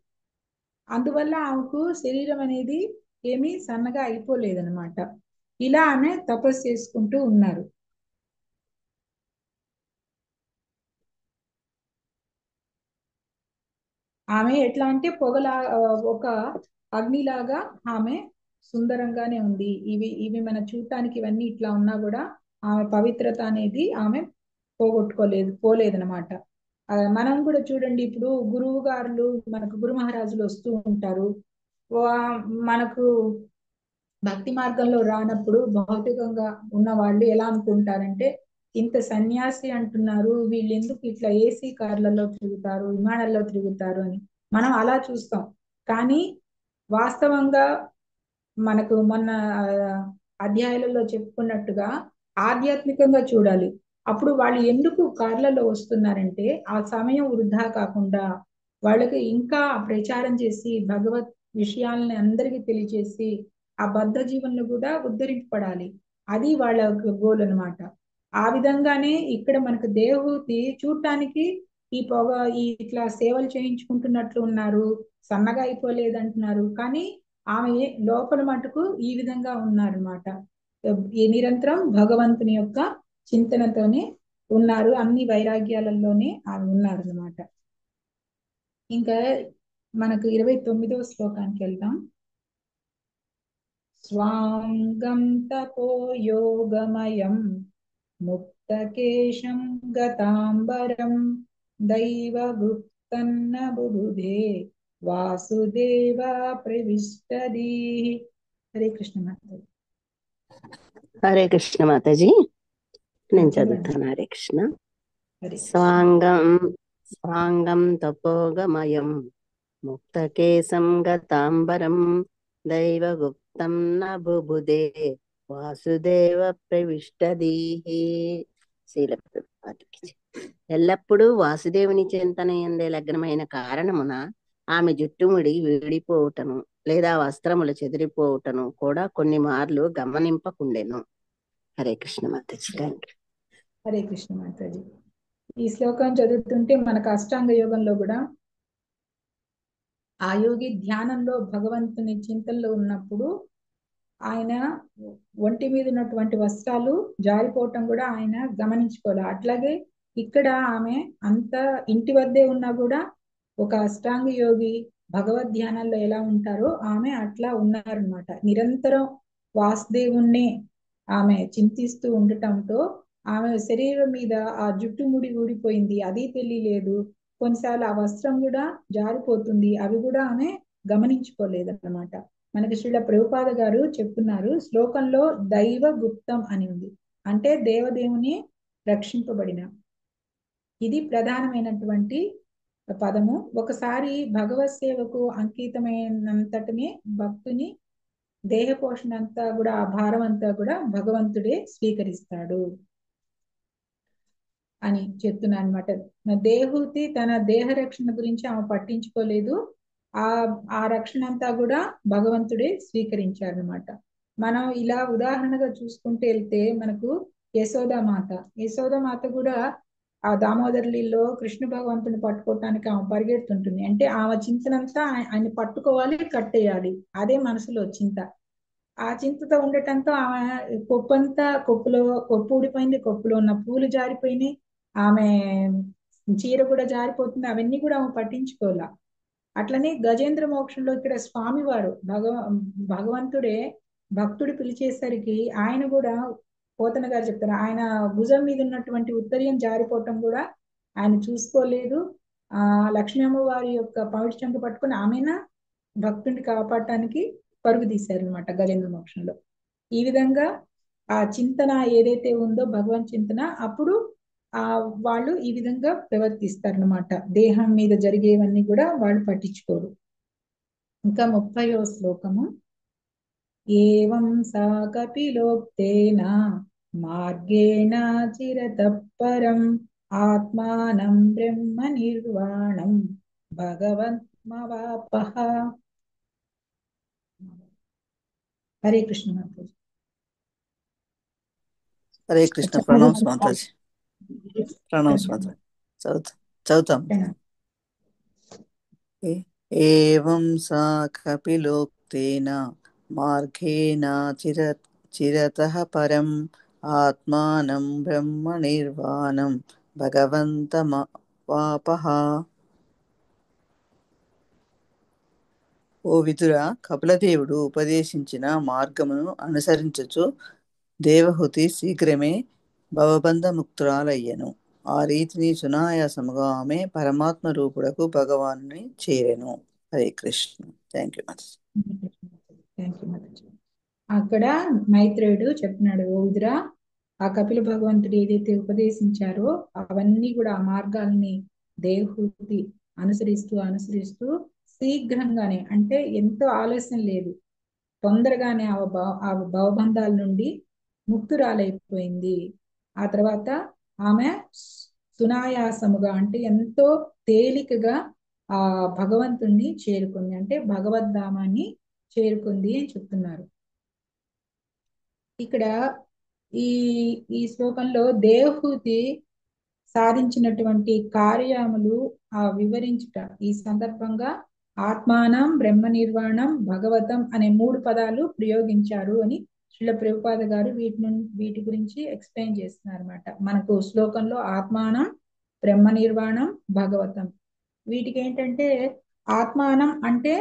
[SPEAKER 1] అందువల్ల ఆమెకు శరీరం అనేది ఏమీ సన్నగా అయిపోలేదన్నమాట. ఇలా ఆమె తపస్సు చేసుకుంటూ ఉన్నారు. ఆమె ఎట్లా అంటే పొగలా, ఒక అగ్నిలాగా ఆమె సుందరంగానే ఉంది. ఇవి మన చూడటానికి ఇవన్నీ ఇట్లా ఉన్నా కూడా ఆమె పవిత్రత అనేది ఆమె పోలేదనమాట. మనం కూడా చూడండి, ఇప్పుడు గురువు గారులు మనకు గురు మహారాజులు వస్తూ ఉంటారు. మనకు భక్తి మార్గంలో రానప్పుడు భౌతికంగా ఉన్న వాళ్ళు ఎలా అనుకుంటారంటే, ఇంత సన్యాసి అంటున్నారు, వీళ్ళు ఎందుకు ఇట్లా ఏసీ కార్లలో తిరుగుతారు, విమానాల్లో తిరుగుతారు అని మనం అలా చూస్తాం. కానీ వాస్తవంగా మనకు మొన్న అధ్యాయాలలో చెప్పుకున్నట్టుగా ఆధ్యాత్మికంగా చూడాలి. అప్పుడు వాళ్ళు ఎందుకు కార్లలో వస్తున్నారంటే, ఆ సమయం వృధా కాకుండా వాళ్ళకి ఇంకా ప్రచారం చేసి భగవత్ విషయాలని అందరికీ తెలియజేసి ఆ బద్ధ జీవన్లు కూడా ఉద్ధరింపబడాలి. అది వాళ్ళ గోల్ అన్నమాట. ఆ విధంగానే ఇక్కడ మనకు దేవహూతి చూడటానికి ఈ పొగ ఇట్లా సేవలు చేయించుకుంటున్నట్లు ఉన్నారు, సన్నగా అయిపోలేదు అంటున్నారు. కానీ ఆమె లోపల మటుకు ఈ విధంగా ఉన్నారన్నమాట. ఈ నిరంతరం భగవంతుని యొక్క చింతనతోనే ఉన్నారు, అన్ని వైరాగ్యాలలోనే ఆమె ఉన్నారు అన్నమాట. ఇంకా మనకు 29వ శ్లోకానికి వెళ్దాం. స్వాంగం తపో యోగమయం ముక్తకేశం గతాంబరం దైవగుప్తన్న బుబుధే వాసుదేవ ప్రవిష్టది. హరే కృష్ణ మాతాజీ.
[SPEAKER 7] హరే కృష్ణ మాతాజీ, నేను చదువుతాను. హరే కృష్ణ. స్వాంగం తపోగమయం ముక్తకేశం గతాంబరం దైవగుప్తం న బుబుదే వాసుదేవ ప్రవిష్టదీహి. శీలప్రభుపాదికి ఎల్లప్పుడూ వాసుదేవుని చింతన యందే లగ్నమైన కారణమున ఆమె జుట్టుముడి వీడిపోవటను లేదా వస్త్రములు చెదిరిపోవటను కూడా కొన్ని మార్లు గమనింపకుండెను. హరే కృష్ణ మాతాజీ. Thank you.
[SPEAKER 1] హరే కృష్ణ మాతాజీ. ఈ శ్లోకం చదువుతుంటే మనకు అష్టాంగ యోగంలో కూడా ఆ యోగి ధ్యానంలో భగవంతుని చింతనలో ఉన్నప్పుడు ఆయన ఒంటి మీద ఉన్నటువంటి వస్త్రాలు జారిపోవటం కూడా ఆయన గమనించుకోవాలి. అట్లాగే ఇక్కడ ఆమె అంత ఇంటి వద్దే ఉన్నా కూడా ఒక అష్టాంగ యోగి భగవద్ ధ్యానంలో ఎలా ఉంటారో ఆమె అట్లా ఉన్నారనమాట. నిరంతరం వాసుదేవుణ్ణి ఆమె చింతిస్తూ ఉండటంతో ఆమె శరీరం మీద ఆ జుట్టు ముడి ఊడిపోయింది, అది తెలియలేదు. కొన్నిసార్లు ఆ వస్త్రం కూడా జారిపోతుంది, అవి కూడా ఆమె గమనించుకోలేదు అన్నమాట. మనకి శ్రీల ప్రభుపాద గారు చెప్తున్నారు, శ్లోకంలో దైవ గుప్తం అని ఉంది, అంటే దేవదేవుని రక్షింపబడిన. ఇది ప్రధానమైనటువంటి పదము. ఒకసారి భగవత్ సేవకు అంకితమైనంతటినే భక్తుని దేహ పోషణ అంతా కూడా, ఆ భారం అంతా కూడా భగవంతుడే స్వీకరిస్తాడు అని చెప్తున్నా అనమాట. దేహూతి తన దేహ రక్షణ గురించి ఆమె పట్టించుకోలేదు, ఆ రక్షణ అంతా కూడా భగవంతుడే స్వీకరించారనమాట. మనం ఇలా ఉదాహరణగా చూసుకుంటూ వెళ్తే మనకు యశోదామాత కూడా ఆ దామోదరులో కృష్ణ భగవంతుని పట్టుకోవటానికి ఆమె పరిగెడుతుంటుంది. అంటే ఆమె చింతనంతా ఆయన పట్టుకోవాలి, కట్టేయాలి, అదే మనసులో చింత. ఆ చింతతో ఉండటంతో ఆమె కొప్పు ఊడిపోయింది, కొప్పులో ఉన్న పూలు జారిపోయినాయి, ఆమె చీర కూడా జారిపోతుంది, అవన్నీ కూడా ఆమె పట్టించుకోవాల. అట్లనే గజేంద్ర మోక్షంలో ఇక్కడ స్వామివారు భగవంతుడే భక్తుడు పిలిచేసరికి ఆయన కూడా, పోతన గారు చెప్తారు, ఆయన భుజం మీద ఉన్నటువంటి ఉత్తరీయం జారిపోవటం కూడా ఆయన చూసుకోలేదు. లక్ష్మీ అమ్మవారి యొక్క పవిత్ర చంక పట్టుకుని ఆమెన భక్తుడిని కాపాడటానికి పరుగు తీశారు అనమాట గజేంద్ర మోక్షంలో. ఈ విధంగా ఆ చింతన ఏదైతే ఉందో భగవన్ చింతన, అప్పుడు వాళ్ళు ఈ విధంగా ప్రవర్తిస్తారనమాట. దేహం మీద జరిగేవన్నీ కూడా వాళ్ళు పట్టించుకోరు. ఇంకా 30వ శ్లోకము. ఏవం సా కపిలోక్తేన మార్గేణ చిరతఃపరం ఆత్మానం బ్రహ్మ నిర్వాణం భగవన్మవాపః. హరే కృష్ణ మాతాజీ.
[SPEAKER 8] హరే కృష్ణ. ప్రణామ్స్ మాతాజీ. ప్రణామ్స్ మాతాజీ. చదువుతాం. ఏవం సా కపిలోక్తేన మార్గేణ చిరతః పరం ఆత్మానం బ్రహ్మ నిర్వాణం భగవంతమవాపః. ఓ విదురా, కపిలదేవుడు ఉపదేశించిన మార్గమును అనుసరించుచు దేవహూతి శీఘ్రమే భవబంధముక్తురాలయ్యెను. ఆ రీతిని సునాయాసముగా ఆమె పరమాత్మ రూపుడకు భగవానుని చేరెను. Hare Krishna. Thank you.
[SPEAKER 1] Thank you mataji. అక్కడ మైత్రేయుడు చెప్తున్నాడు, ఓదిరా ఆ కపిల భగవంతుడు ఏదైతే ఉపదేశించారో అవన్నీ కూడా ఆ మార్గాల్ని దేవహూతి అనుసరిస్తూ శీఘ్రంగానే, అంటే ఎంతో ఆలస్యం లేదు, తొందరగానే ఆ భవబంధాల నుండి ముక్తురాలైపోయింది. ఆ తర్వాత ఆమె సునాయాసముగా, అంటే ఎంతో తేలికగా ఆ భగవంతుణ్ణి చేరుకుంది, అంటే భగవద్ధామాన్ని చేరుకుంది అని చెప్తున్నారు. ఇక్కడ ఈ ఈ శ్లోకంలో దేవహూతి సాధించినటువంటి కార్యములు వివరించుట, ఈ సందర్భంగా ఆత్మానం బ్రహ్మ నిర్వాణం భగవతం అనే 3 పదాలు ప్రయోగించారు అని శ్రీల ప్రభుపాద గారు వీటి గురించి ఎక్స్ప్లెయిన్ చేస్తున్నారు అనమాట. మనకు శ్లోకంలో ఆత్మానం బ్రహ్మ నిర్వాణం భగవతం, వీటికి ఏంటంటే ఆత్మానం అంటే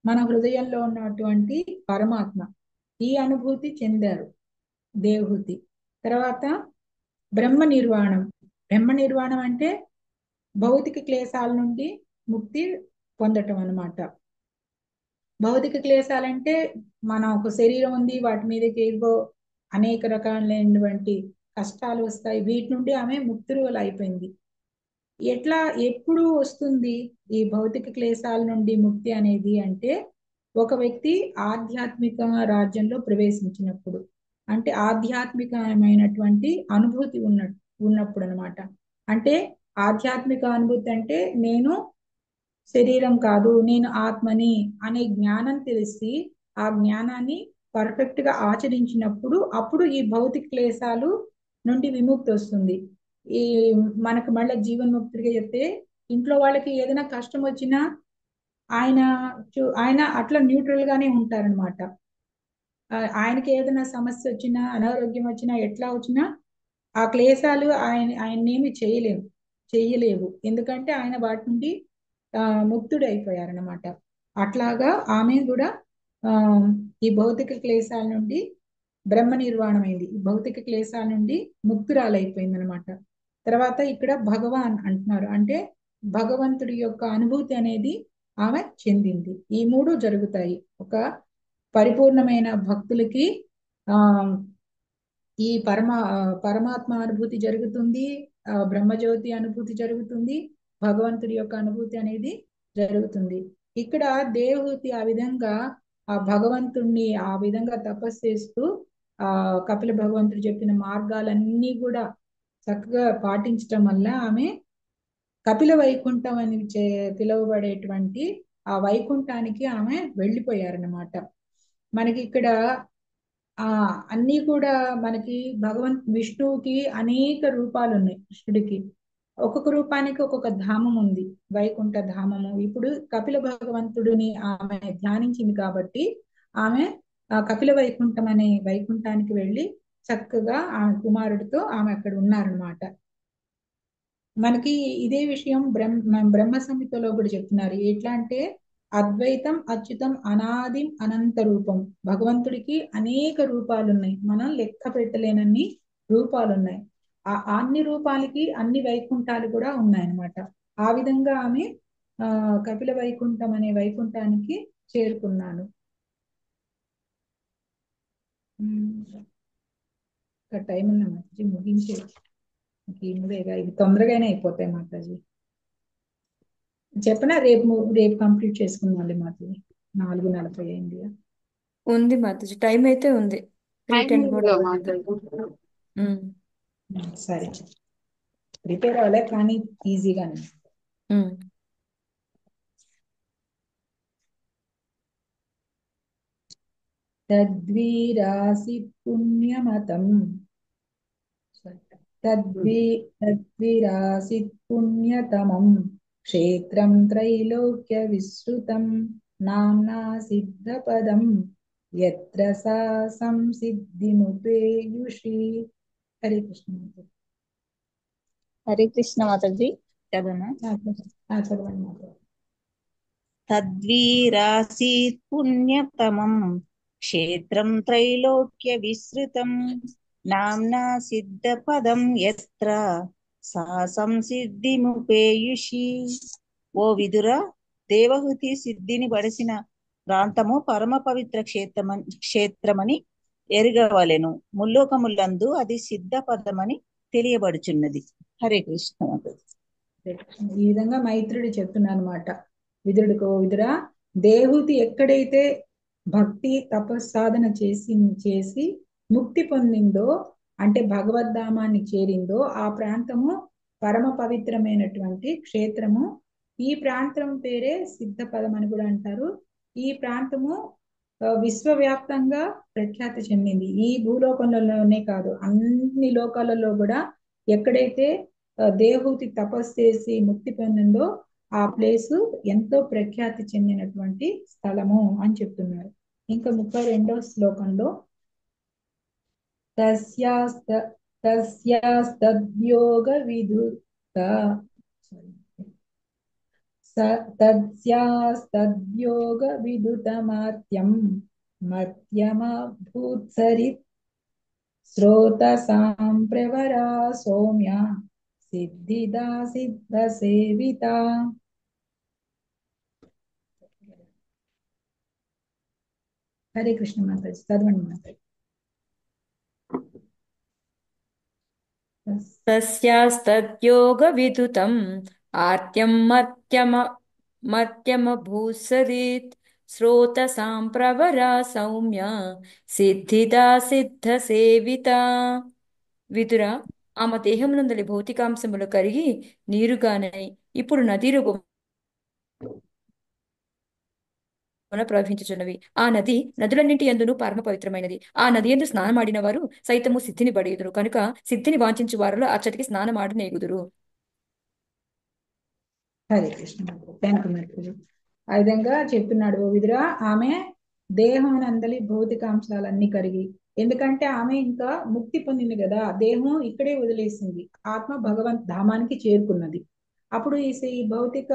[SPEAKER 1] మన హృదయంలో ఉన్నటువంటి పరమాత్మ, ఈ అనుభూతి చెందారు దేవహూతి. తర్వాత బ్రహ్మ నిర్వాణం అంటే భౌతిక క్లేశాల నుండి ముక్తి పొందటం అన్నమాట. భౌతిక క్లేశాలంటే మన ఒక శరీరం ఉంది, వాటి మీదకి ఏవో అనేక రకాలైనటువంటి కష్టాలు వస్తాయి, వీటి నుండి ఆమె ముక్తురాలు అయిపోయింది. ఎప్పుడు వస్తుంది ఈ భౌతిక క్లేశాల నుండి ముక్తి అనేది అంటే, ఒక వ్యక్తి ఆధ్యాత్మిక రాజ్యంలో ప్రవేశించినప్పుడు, అంటే ఆధ్యాత్మికమైనటువంటి అనుభూతి ఉన్నప్పుడు అనమాట. అంటే ఆధ్యాత్మిక అనుభూతి అంటే నేను శరీరం కాదు, నేను ఆత్మని అనే జ్ఞానం తెలిసి ఆ జ్ఞానాన్ని పర్ఫెక్ట్ గా ఆచరించినప్పుడు అప్పుడు ఈ భౌతిక క్లేశాలు నుండి విముక్తి వస్తుంది. ఈ మనకు మళ్ళీ జీవన్ముక్తిగా చెప్తే, ఇంట్లో వాళ్ళకి ఏదైనా కష్టం వచ్చినా ఆయన అట్లా న్యూట్రల్ గానే ఉంటారనమాట. ఆయనకి ఏదైనా సమస్య వచ్చినా, అనారోగ్యం వచ్చినా, ఎట్లా వచ్చినా ఆ క్లేశాలు ఆయన్నేమి చెయ్యలేవు, ఎందుకంటే ఆయన వాటి నుండి ముక్తుడు అయిపోయారనమాట. అట్లాగా ఆమె కూడా ఈ భౌతిక క్లేశాల నుండి బ్రహ్మ నిర్వాణమైంది, ఈ భౌతిక క్లేశాల నుండి ముక్తురాలైపోయింది అనమాట. తర్వాత ఇక్కడ భగవాన్ అంటున్నారు, అంటే భగవంతుడి యొక్క అనుభూతి అనేది ఆమె చెందింది. ఈ 3 జరుగుతాయి. ఒక పరిపూర్ణమైన భక్తులకి ఈ పరమాత్మ అనుభూతి జరుగుతుంది, బ్రహ్మజ్యోతి అనుభూతి జరుగుతుంది, భగవంతుడి యొక్క అనుభూతి అనేది జరుగుతుంది. ఇక్కడ దేవహూతి ఆ విధంగా ఆ భగవంతుణ్ణి ఆ విధంగా తపస్సు చేస్తూ కపిల భగవంతుడు చెప్పిన మార్గాలన్నీ కూడా చక్కగా పాటించటం వల్ల ఆమె కపిల వైకుంఠం అని పిలువబడేటువంటి ఆ వైకుంఠానికి ఆమె వెళ్ళిపోయారనమాట. మనకి ఇక్కడ అన్నీ కూడా మనకి విష్ణువుకి అనేక రూపాలు ఉన్నాయి. కృష్ణుడికి ఒక్కొక్క రూపానికి ఒక్కొక్క ధామం ఉంది, వైకుంఠ ధామము. ఇప్పుడు కపిల భగవంతుడిని ఆమె ధ్యానించింది కాబట్టి ఆమె కపిల వైకుంఠం అనే వైకుంఠానికి వెళ్ళి చక్కగా ఆమె కుమారుడితో ఆమె అక్కడ ఉన్నారనమాట. మనకి ఇదే విషయం బ్రహ్మ సంహితలో కూడా చెప్తున్నారు. ఎట్లా అంటే అద్వైతం అచ్యుతం అనాదిం అనంత రూపం, భగవంతుడికి అనేక రూపాలు ఉన్నాయి, మనం లెక్క పెట్టలేనన్ని రూపాలు ఉన్నాయి. అన్ని రూపాలకి అన్ని వైకుంఠాలు కూడా ఉన్నాయన్నమాట. ఆ విధంగా ఆమె కపిల వైకుంఠం అనే వైకుంఠానికి చేరుకున్నాను. టైం ఉన్నా మాతాజీ, ముగించే ఇవి తొందరగానే అయిపోతాయి మాతాజీ. చెప్పనా రేపు కంప్లీట్ చేసుకుందాం మాతాజీ. 4:40 అయింది.
[SPEAKER 9] ఉంది మాతాజీ, టైం అయితే ఉంది. 3:10 కూడా
[SPEAKER 1] సరే, ప్రిపేర్ అవ్వలే కానీ ఈజీగానే. తద్వీరాసి పుణ్యమతం తద్విరాసిత్ పుణ్యతమం క్షేత్రం త్రైలోక్య విశ్రుతం నామ్నా సిద్ధపదం యత్ర సా సంసిద్ధిముపేయుషి. హరే కృష్ణ.
[SPEAKER 10] హరే కృష్ణ మాతాజీ. చదవనా?
[SPEAKER 1] చదవండి మాతాజీ.
[SPEAKER 10] తద్వీరాసీత్ పుణ్యతమం క్షేత్రం త్రైలోక్య విశ్రుతం
[SPEAKER 6] నామ్నా సిద్ధపదం యత్ర సా సంసిద్ధిముపేయుషి. ఓ విదుర, దేవహూతి సిద్ధిని బడిసిన ప్రాంతము పరమ పవిత్ర క్షేత్రమని ఎరుగవలెను. ముల్లోకములందు అది సిద్ధ పదమని తెలియబడుచున్నది. హరే కృష్ణ.
[SPEAKER 1] ఈ విధంగా మైత్రుడు చెప్తున్నాను అనమాట విదురుడికి. ఓ విదురా, దేవహూతి ఎక్కడైతే భక్తి తపస్సాధన చేసి ముక్తి పొందిందో, అంటే భగవద్ధామాన్ని చేరిందో, ఆ ప్రాంతము పరమ పవిత్రమైనటువంటి క్షేత్రము. ఈ ప్రాంతం పేరే సిద్ధపదం అని కూడా అంటారు. ఈ ప్రాంతము విశ్వవ్యాప్తంగా ప్రఖ్యాతి చెందింది. ఈ భూలోకంలోనే కాదు, అన్ని లోకాలలో కూడా ఎక్కడైతే దేవహూతి తపస్సు చేసి ముక్తి పొందిందో ఆ ప్లేసు ఎంతో ప్రఖ్యాతి చెందినటువంటి స్థలము అని చెప్తున్నారు. ఇంకా 32వ శ్లోకంలో తస్యాస్తద్యోగ విదుత తస్యాస్తద్యోగ విదుతమాత్యం మధ్యమభూత్సరిత్ శ్రోతసాం ప్రవరా సౌమ్య సిద్ధిదా సిద్ధ సేవిత. హరే కృష్ణ మాతాజీ, చదవండి మాతాజీ.
[SPEAKER 9] తస్యాస్తద్యోగ విదుతం ఆర్త్యం మర్త్యమభూసరిత్ శ్రోతసాం ప్రవరా సౌమ్య సిద్ధిదా సిద్ధ సేవిత. విదుర, ఆమె దేహమునందలి భౌతికాంశములు కరిగి నీరుగానై ఇప్పుడు నదీ రూపమున ప్రవహించుచున్నవి. ఆ నది నదులన్నింటి యందును పరమ పవిత్రమైనది. ఆ నది యందు స్నానమాడిన వారు సైతము సిద్ధిని బడియుదురు కనుక సిద్ధిని వాంఛించు వారిలో అచ్చటికి స్నానమాడి నేగుదురు.
[SPEAKER 1] హరే కృష్ణ. Thank you mataji. ఆ విధంగా చెప్తున్నాడు. ఓ విదురా, ఆమె దేహం నందలి భౌతికాంశాలన్నీ కరిగి, ఎందుకంటే ఆమె ఇంకా ముక్తి పొందింది కదా, దేహం ఇక్కడే వదిలేసింది, ఆత్మ భగవంత్ ధామానికి చేరుకున్నది. అప్పుడు ఈ భౌతిక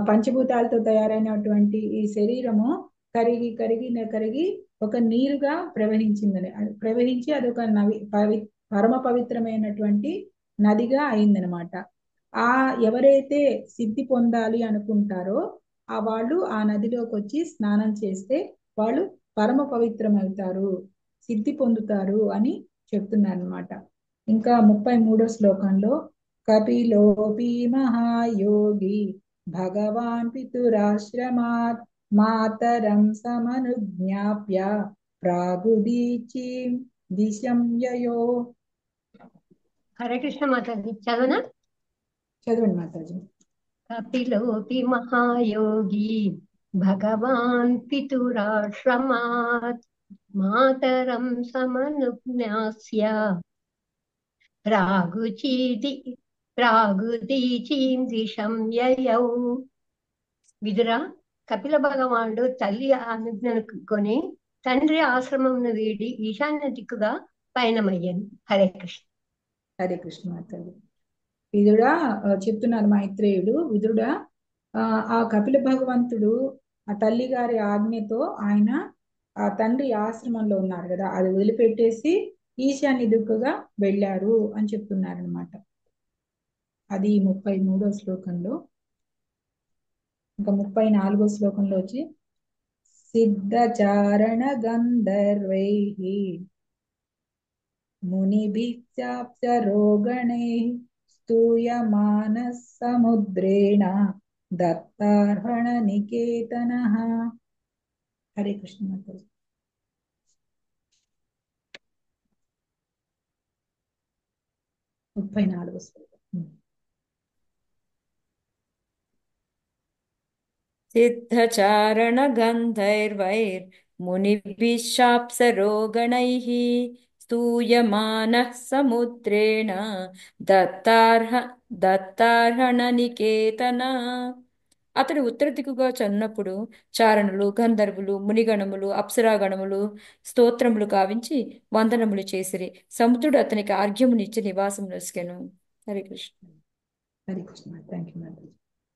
[SPEAKER 1] పంచభూతాలతో తయారైనటువంటి ఈ శరీరము కరిగి కరిగి కరిగి ఒక నీరుగా ప్రవహించి అదొక పరమ పవిత్రమైనటువంటి నదిగా అయిందనమాట. ఎవరైతే సిద్ధి పొందాలి అనుకుంటారో వాళ్ళు ఆ నదిలోకి వచ్చి స్నానం చేస్తే వాళ్ళు పరమ పవిత్రమవుతారు, సిద్ధి పొందుతారు అని చెప్తున్నారు అనమాట. ఇంకా 33వ శ్లోకంలో కపిలోపి మహాయోగి భగవాన్ పితురాశ్రమాత్ మాతరం సమనుజ్ఞాప్య ప్రాగుదీచీం దిశం యయో.
[SPEAKER 11] హరే కృష్ణ మాతాజీ, చదవనా?
[SPEAKER 1] చదవండి మాతాజీ.
[SPEAKER 11] కపిలోపి మహాయోగి భగవాన్ పితురాశ్రమాత్ మాతరం సమనుజ్ఞాస్య ప్రాగుదీచీం దిశం యయౌ. విదురా, కపిల భగవానుడు తల్లి అనుజ్ఞను కొని తండ్రి ఆశ్రమంను వీడి ఈశాన్య దిక్కుగా పయనమయ్యాను. హరే కృష్ణ.
[SPEAKER 1] హరే కృష్ణ మాతాజీ. విదుడా చెప్తున్నారు మైత్రేయుడు, విదుడా ఆ కపిల భగవంతుడు ఆ తల్లి గారి ఆజ్ఞతో ఆయన ఆ తండ్రి ఆశ్రమంలో ఉన్నారు కదా, అది వదిలిపెట్టేసి ఈశాన్య దిక్కుగా వెళ్ళారు అని చెప్తున్నారు అనమాట. అది 33వ శ్లోకంలో. ఇంకా 34వ శ్లోకంలో వచ్చి సిద్ధచారణ గంధర్వై మునిభిశ్చాప్సరోగణై స్తూయమాన సముద్రేణ దత్తార్హణ నికేతనః. హరే కృష్ణ మాతాజీ.
[SPEAKER 9] సిద్ధచారణ గంధర్వైర్ మునిభిశ్చాప్సరోగణైః స్తూయమానః సముద్రేణ దత్తార్హణ నికేతనః. అతడు ఉత్తర దిక్కుగా చన్నప్పుడు చారణులు, గంధర్వులు, మునిగణములు, అప్సరాగణములు స్తోత్రములు కావించి వందనములు చేసిరి. సముద్రుడు అతనికి ఆర్ఘ్యమునిచ్చి నివాసం నొసగెను. హరే కృష్ణ.
[SPEAKER 1] హరే కృష్ణ. Thank you mataji.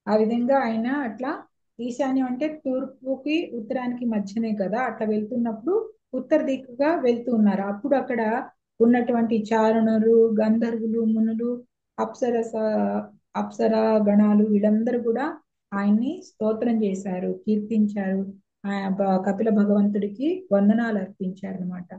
[SPEAKER 1] ఆ విధంగా ఆయన అట్లా ఈశాన్యం అంటే తూర్పుకి ఉత్తరానికి మధ్యనే కదా, అట్లా వెళ్తున్నప్పుడు ఉత్తర దిక్కుగా వెళ్తూ ఉన్నారు. అప్పుడు అక్కడ ఉన్నటువంటి చారణులు, గంధర్వులు, మునులు, అప్సరా గణాలు వీళ్ళందరూ కూడా ఆయన్ని స్తోత్రం చేశారు, కీర్తించారు. కపిల భగవంతుడికి వందనాలు అర్పించారు అనమాట.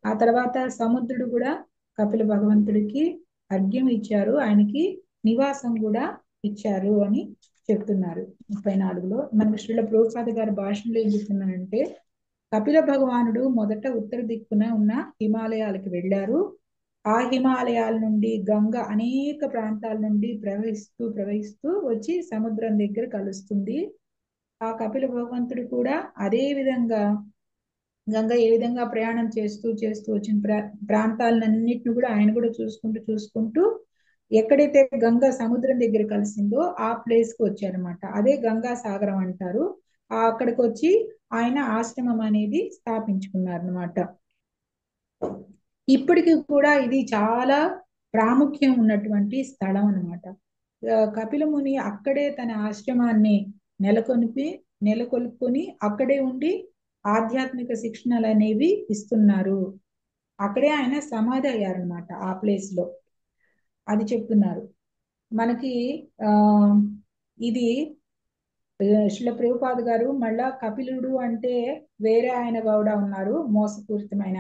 [SPEAKER 1] ఆ తర్వాత సముద్రుడు కూడా కపిల భగవంతుడికి అర్ఘ్యం ఇచ్చారు, ఆయనకి నివాసం కూడా ఇచ్చారు అని చెప్తున్నారు. 34లో మనకు శ్రీల ప్రభుపాద గారి భాషలో ఏం చెప్తున్నారంటే, కపిల భగవానుడు మొదట ఉత్తర దిక్కున ఉన్న హిమాలయాలకు వెళ్ళారు. ఆ హిమాలయాల నుండి గంగ అనేక ప్రాంతాల నుండి ప్రవహిస్తూ వచ్చి సముద్రం దగ్గర కలుస్తుంది. ఆ కపిల భగవంతుడు కూడా అదే విధంగా గంగ ఏ విధంగా ప్రయాణం చేస్తూ వచ్చిన ప్రాంతాలన్నింటిని కూడా ఆయన కూడా చూసుకుంటూ ఎక్కడైతే గంగ సముద్రం దగ్గర కలిసిందో ఆ ప్లేస్ కు వచ్చారనమాట. అదే గంగా సాగరం అంటారు. అక్కడికి వచ్చి ఆయన ఆశ్రమం అనేది స్థాపించుకున్నారు అనమాట. ఇప్పటికి కూడా ఇది చాలా ప్రాముఖ్యం ఉన్నటువంటి స్థలం అనమాట. కపిల ముని అక్కడే తన ఆశ్రమాన్ని నెలకొల్పుకొని అక్కడే ఉండి ఆధ్యాత్మిక శిక్షణలు అనేవి ఇస్తున్నారు. అక్కడే ఆయన సమాధి అయ్యారనమాట ఆ ప్లేస్ లో. అది చెప్తున్నారు మనకి. ఇది శ్రీల ప్రభుపాద గారు మళ్ళా కపిలుడు అంటే వేరే ఆయన కూడా ఉన్నారు, మోసపూరితమైన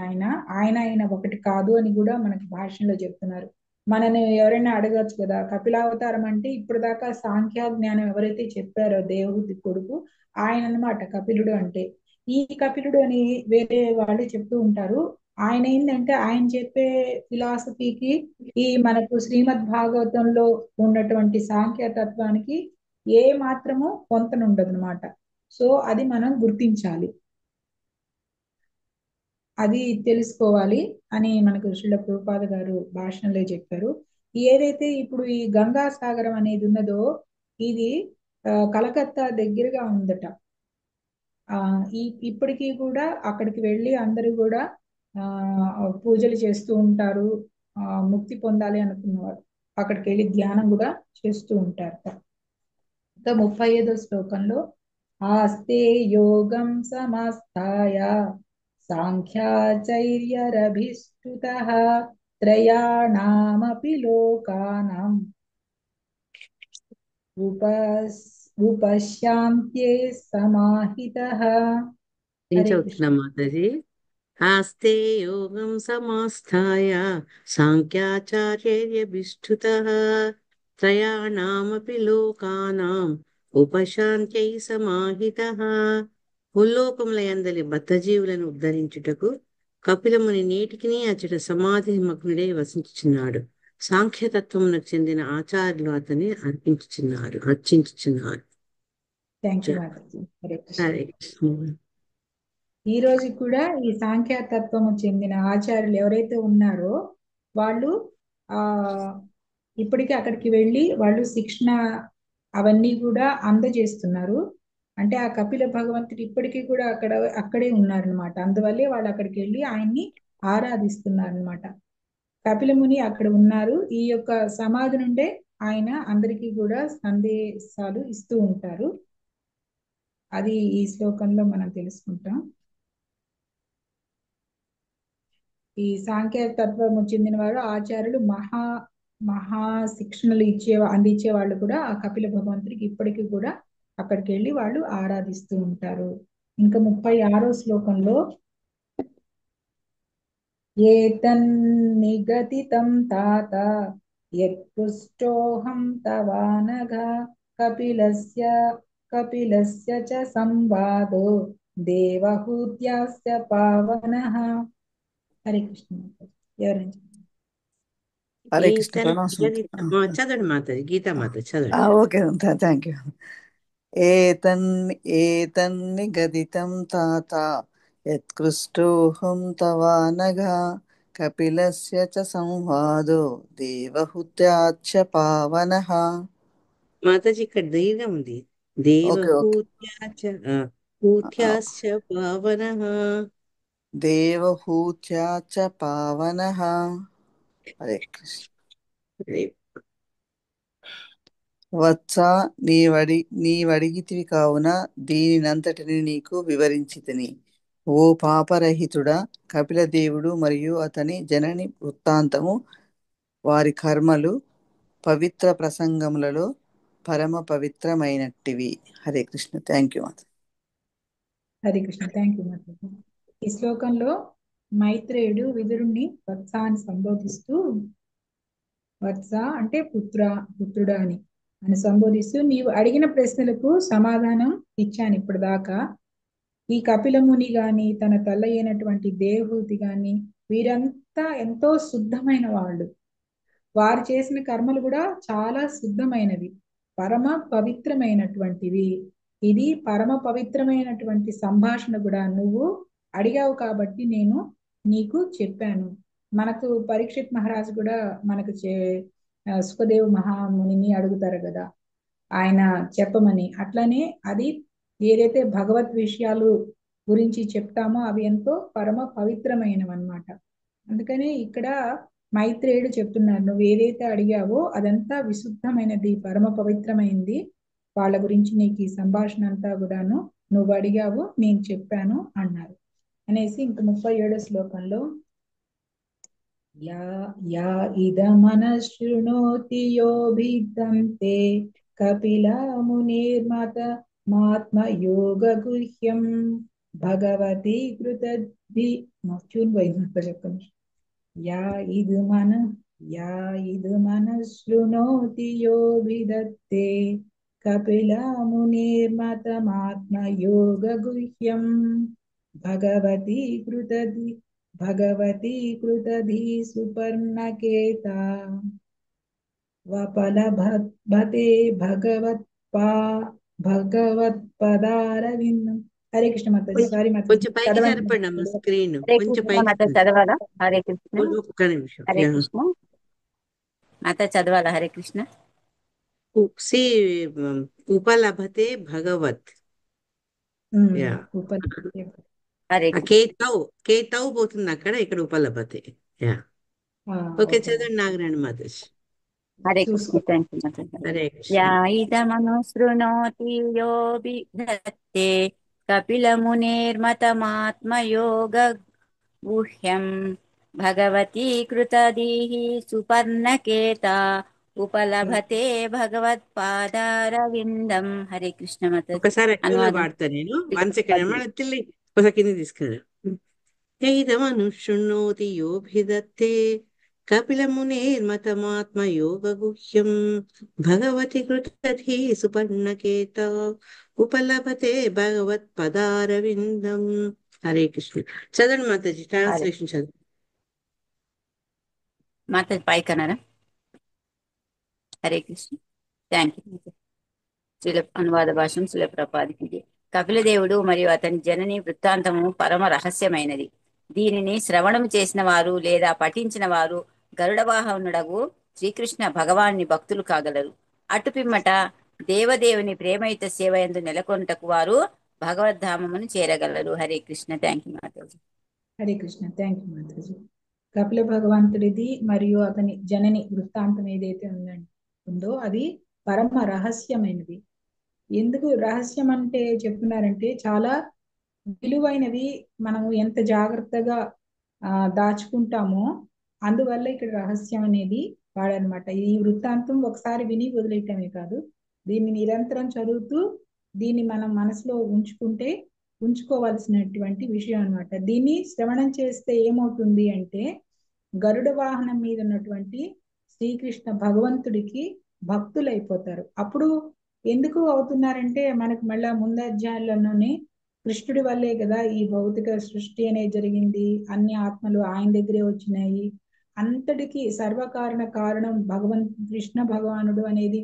[SPEAKER 1] ఆయన ఒకటి కాదు అని కూడా మనకి భాషలో చెప్తున్నారు. మనని ఎవరైనా అడగచ్చు కదా, కపిలావతారం అంటే ఇప్పుడు దాకా సాంఖ్య జ్ఞానం ఎవరైతే చెప్పారో దేవహూతి కొడుకు ఆయన అన్నమాట కపిలుడు అంటే. ఈ కపిలుడు అని వేరే వాళ్ళు చెప్తూ ఉంటారు. ఆయన ఏంటంటే ఆయన చెప్పే ఫిలాసఫీకి ఈ మనకు శ్రీమద్ భాగవతంలో ఉన్నటువంటి సాంఖ్య తత్వానికి ఏ మాత్రము పొంతనుండదు అనమాట. సో అది మనం గుర్తించాలి, అది తెలుసుకోవాలి అని మనకు శ్రీల ప్రభుపాద గారు భాషణలో చెప్పారు. ఏదైతే ఇప్పుడు ఈ గంగా సాగరం అనేది ఉన్నదో ఇది కలకత్తా దగ్గరగా ఉందట. ఇప్పటికీ కూడా అక్కడికి వెళ్ళి అందరూ కూడా పూజలు చేస్తూ ఉంటారు. ముక్తి పొందాలి అనుకున్నవారు అక్కడికి వెళ్ళి ధ్యానం కూడా చేస్తూ ఉంటారు. 35వ శ్లోకంలో ఆస్తే యోగం సమాస్థాయ సాంఖ్యాచైర్యరభిష్టుతః త్రయాణామపి లోకానాం ఉపశాంత్యే సమాహితః.
[SPEAKER 12] నేను చదువుతున్నా మాతాజీ. ఆస్తే యోగం సమాస్థాయ సాంఖ్యాచార్యభిష్టుతః త్రయాణామపి లోకానాం ఉపశాంత్యై సమాహితః. ముల్లోకములయందలి బద్ధజీవులను ఉద్ధరించుటకు కపిలముని నేటికిని అచ్చట సమాధి మగ్నుడై వసించుచున్నాడు. సాంఖ్యతత్వమునకు చెందిన ఆచార్యులు అతన్ని అర్చించుచున్నారు. హరే కృష్ణ.
[SPEAKER 1] ఈ రోజు కూడా ఈ సాంఖ్యతత్వము చెందిన ఆచార్యులు ఎవరైతే ఉన్నారో వాళ్ళు ఇప్పటికీ అక్కడికి వెళ్ళి వాళ్ళు శిక్షణ అవన్నీ కూడా అందజేస్తున్నారు. అంటే ఆ కపిల భగవంతుడు ఇప్పటికీ కూడా అక్కడే ఉన్నారనమాట. అందువల్లే వాళ్ళు అక్కడికి వెళ్ళి ఆయన్ని ఆరాధిస్తున్నారు అనమాట. కపిల ముని అక్కడ ఉన్నారు. ఈ యొక్క సమాధి నుండే ఆయన అందరికీ కూడా సందేశాలు ఇస్తూ ఉంటారు. అది ఈ శ్లోకంలో మనం తెలుసుకుంటాం. ఈ సాంఖ్య తత్వము చెందిన వారు ఆచార్యులు మహా శిక్షణలు అందించే వాళ్ళు కూడా ఆ కపిల భగవంతుడికి ఇప్పటికీ కూడా అక్కడికి వెళ్ళి వాళ్ళు ఆరాధిస్తూ ఉంటారు. ఇంకా 36వ శ్లోకంలో ఏతన్నిగదితం తాత యత్పుష్టోహం తవానఘ కపిలస్య చ సంవాదో దేవహూత్యాస్య పావనః. హరే కృష్ణ. ఎవరైనా
[SPEAKER 8] హరే కృష్ణ.
[SPEAKER 12] చదవండి మాతాజీ. గీతా మాత చదవండి.
[SPEAKER 8] Okay, thank you. ఏతన్నిగదితం తాత యత్కృష్టోహం తవానఘా కపిలస్య చ సంవాదో దేవహూత్యాచ్చ పావనః.
[SPEAKER 12] మాతాజీ ఇక్కడ దీర్ఘం ఉంది. దేవహూత్యాచ్చ పావనః.
[SPEAKER 8] దేవహూత్యాచ్చ పావనః. హరే కృష్ణ. వత్స నీవడిగితివి కావున దీనినంతటిని నీకు వివరించితిని. ఓ పాపరహితుడా, కపిలదేవుడు మరియు అతని జనని వృత్తాంతము, వారి కర్మలు పవిత్ర ప్రసంగములలో పరమ పవిత్రమైనటివి. Hare Krishna. Thank you mata.
[SPEAKER 1] Hare Krishna. Thank you mataji. ఈ శ్లోకంలో మైత్రేయుడు విదురుణ్ణి వత్స అని సంబోధిస్తూ, వత్స అంటే పుత్రుడా అని సంబోధిస్తూ, నీవు అడిగిన ప్రశ్నలకు సమాధానం ఇచ్చాను ఇప్పటిదాకా. ఈ కపిలముని గాని తన తల్ల అయినటువంటి దేవహూతి గాని వీరంతా ఎంతో శుద్ధమైన వాళ్ళు. వారు చేసిన కర్మలు కూడా చాలా శుద్ధమైనవి, పరమ పవిత్రమైనటువంటివి. ఇది పరమ పవిత్రమైనటువంటి సంభాషణ కూడా నువ్వు అడిగావు కాబట్టి నేను నీకు చెప్పాను. మనకు పరీక్షిత్ మహారాజు కూడా మనకు సుఖదేవ్ మహామునిని అడుగుతారు కదా ఆయన చెప్పమని. అట్లనే అది ఏదైతే భగవత్ విషయాలు గురించి చెప్తామో అవి ఎంతో పరమ పవిత్రమైనవి అన్నమాట. అందుకనే ఇక్కడ మైత్రేయుడు చెప్తున్నారు, నువ్వు ఏదైతే అడిగావో అదంతా విశుద్ధమైనది, పరమ పవిత్రమైంది. వాళ్ళ గురించి నీకు ఈ సంభాషణ అంతా కూడాను నువ్వు అడిగావు, నేను చెప్పాను అన్నారు అనేసి. ఇంక 37వ శ్లోకంలో యా ఇదమనశృణోతి యోభిదంతే కపిలా మునిర్మత మాత్మ యోగ గుహ్యం భగవతి కృతద్ధి చెప్పండి. యా ఇది మనశృణోతి యోభిదత్తే కపిలా మునిర్మతమాత్మ యోగ గుహ్యం భగవతి కృతధి సుపర్ణకేత వపలభతే భగవత్పదారవిందం. హరే కృష్ణ మాతాజీ. సారీ మాతాజీ,
[SPEAKER 12] కొంచెం పైకి జరపండి అమ్మ స్క్రీన్,
[SPEAKER 7] హరే
[SPEAKER 12] కొంచెం
[SPEAKER 7] కృష్ణ
[SPEAKER 12] పైకి
[SPEAKER 7] మాత చదవాలా? హరే కృష్ణ.
[SPEAKER 12] ఒక్క నిమిషం.
[SPEAKER 7] హరే కృష్ణ మాత చదవాలా? హరే కృష్ణ.
[SPEAKER 12] ఉపలభతే భగవత్.
[SPEAKER 7] హరే
[SPEAKER 12] కేతౌ పోతుంది అక్కడ, ఇక్కడ ఉపలభతే. ఓకే, చదవండి నాగరాణి మాతాజీ.
[SPEAKER 7] హరే కృష్ణ. Thank you mataji.
[SPEAKER 12] హరే కృష్ణ.
[SPEAKER 7] యా ఇదమనుశృణోతి యోభిధత్తే కపిలమునిర్మతమాత్మయోగ గుహ్యం భగవతి కృతధీః సుపర్ణకేత ఉపలభతే భగవత్పాదారవిందం. హరే కృష్ణ మాతాజీ.
[SPEAKER 12] ఒకసారి ఎక్కువగా
[SPEAKER 7] అనువాదం.
[SPEAKER 12] పాడతా నేను. 1 సెకండ్ తిల్లి ఒకసారి కింద తీసుకెళ్ళ. యైదమనుశృణోతి యోభిదత్తే కపిలమునిర్మతమాత్మ యోగ గుహ్యం భగవతి కృతధీ సుపర్ణకేత ఉపలభతే భగవత్పదారవిందం. హరే కృష్ణ. చదవండి మాతాజీ, ట్రాన్స్లేషన్ చదవండి.
[SPEAKER 7] మాతాజీ పైకన్నారా? హరే కృష్ణ. Thank you. శిల అనువాద భాషం శిల ప్రపాదికి. కపిలదేవుడు మరియు అతని జనని వృత్తాంతము పరమ రహస్యమైనది. దీనిని శ్రవణం చేసిన వారు లేదా పఠించిన వారు గరుడవాహనుడగు శ్రీకృష్ణ భగవాన్ని భక్తులు కాగలరు. అటుపిమ్మట దేవదేవుని ప్రేమయుత సేవయందు నెలకొంటకు వారు భగవద్ధామమును చేరగలరు. Hare Krishna. Thank you mataji.
[SPEAKER 1] Hare Krishna. Thank you mataji. Kapila భగవంతుడిది మరియు అతని జనని వృత్తాంతం ఏదైతే ఉందో అది పరమ రహస్యమైనది. ఎందుకు రహస్యం అంటే చెప్తున్నారంటే చాలా విలువైనవి, మనము ఎంత జాగ్రత్తగా దాచుకుంటామో అందువల్ల ఇక్కడ రహస్యం అనేది వాడనమాట. ఈ వృత్తాంతం ఒకసారి విని వదిలేయటమే కాదు, దీన్ని నిరంతరం చదువుతూ దీన్ని మనం మనసులో ఉంచుకోవాల్సినటువంటి విషయం అన్నమాట. దీన్ని శ్రవణం చేస్తే ఏమవుతుంది అంటే గరుడ వాహనం మీద ఉన్నటువంటి శ్రీకృష్ణ భగవంతుడికి భక్తులైపోతారు. అప్పుడు ఎందుకు అవుతున్నారంటే మనకు మళ్ళా ముందు అధ్యాయంలోనే కృష్ణుడి వల్లే కదా ఈ భౌతిక సృష్టి అనేది జరిగింది, అన్ని ఆత్మలు ఆయన దగ్గరే వచ్చినాయి, అంతటికి సర్వకారణ కారణం కృష్ణ భగవానుడు అనేది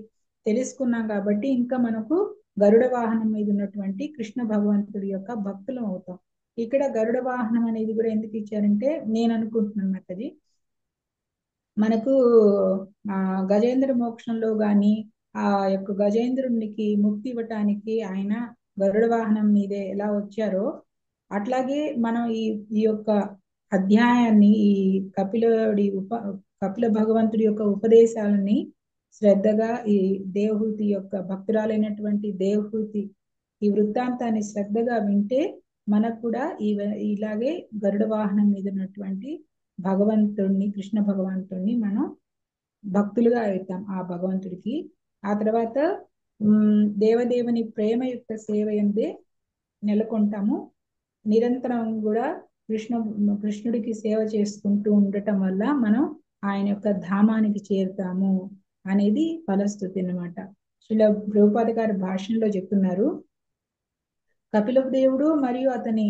[SPEAKER 1] తెలుసుకున్నాం కాబట్టి ఇంకా మనకు గరుడ వాహనం మీద ఉన్నటువంటి కృష్ణ భగవంతుడి యొక్క భక్తులం అవుతాం. ఇక్కడ గరుడ వాహనం అనేది కూడా ఎందుకు ఇచ్చారంటే నేను అనుకుంటున్నాను అది మనకు గజేంద్ర మోక్షంలో గాని ఆ యొక్క గజేంద్రునికి ముక్తి ఇవ్వటానికి ఆయన గరుడ వాహనం మీదే ఎలా వచ్చారో అట్లాగే మనం ఈ యొక్క అధ్యాయాన్ని ఈ కపిల భగవంతుడి యొక్క ఉపదేశాలని శ్రద్ధగా ఈ దేవహూతి యొక్క భక్తురాలైనటువంటి దేవహూతి ఈ వృత్తాంతాన్ని శ్రద్ధగా వింటే మనకు కూడా ఇలాగే గరుడ వాహనం మీద ఉన్నటువంటి భగవంతుడిని, కృష్ణ భగవంతుడిని మనం భక్తులుగా అవుతాం ఆ భగవంతుడికి. ఆ తర్వాత దేవదేవుని ప్రేమయుక్త సేవ ఎందే నెలకొంటాము. నిరంతరం కూడా కృష్ణుడికి సేవ చేసుకుంటూ ఉండటం వల్ల మనం ఆయన యొక్క ధామానికి చేరుతాము అనేది ఫలశ్రుతి అన్నమాట. శ్రీల ప్రభుపాద గారి భాషణలో చెప్తున్నారు, కపిల దేవుడు మరియు అతని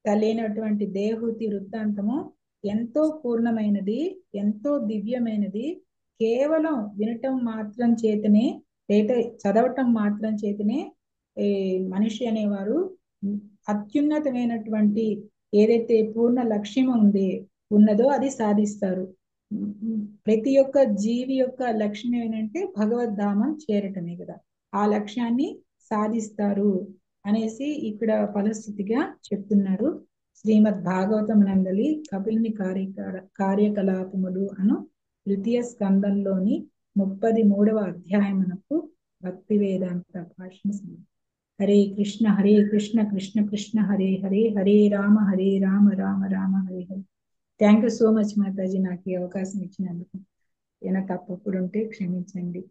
[SPEAKER 1] తల్లి దేవహూతి వృత్తాంతము ఎంతో పూర్ణమైనది, ఎంతో దివ్యమైనది. కేవలం వినటం మాత్రం చేతనే లేదా చదవటం మాత్రం చేతనే మనిషి అనేవారు అత్యున్నతమైనటువంటి ఏదైతే పూర్ణ లక్ష్యం ఉన్నదో అది సాధిస్తారు. ప్రతి ఒక్క జీవి యొక్క లక్ష్యం ఏంటంటే భగవద్ధామం చేరటమే కదా, ఆ లక్ష్యాన్ని సాధిస్తారు అనేసి ఇక్కడ ఫలశ్రుతిగా చెప్తున్నారు. శ్రీమద్ భాగవతం నందలి కపిలుని కార్యకలాపములు అను తృతీయ స్కందంలోని 33వ అధ్యాయమునకు భక్తి వేదాంత భాషణ. Hare Krishna Krishna Krishna Hare Hare, Hare Rama Rama Rama Hare Hare. Thank you so much mataji, నాకు ఈ అవకాశం ఇచ్చినందుకు. ఏమైనా తప్పప్పుడు ఉంటే క్షమించండి.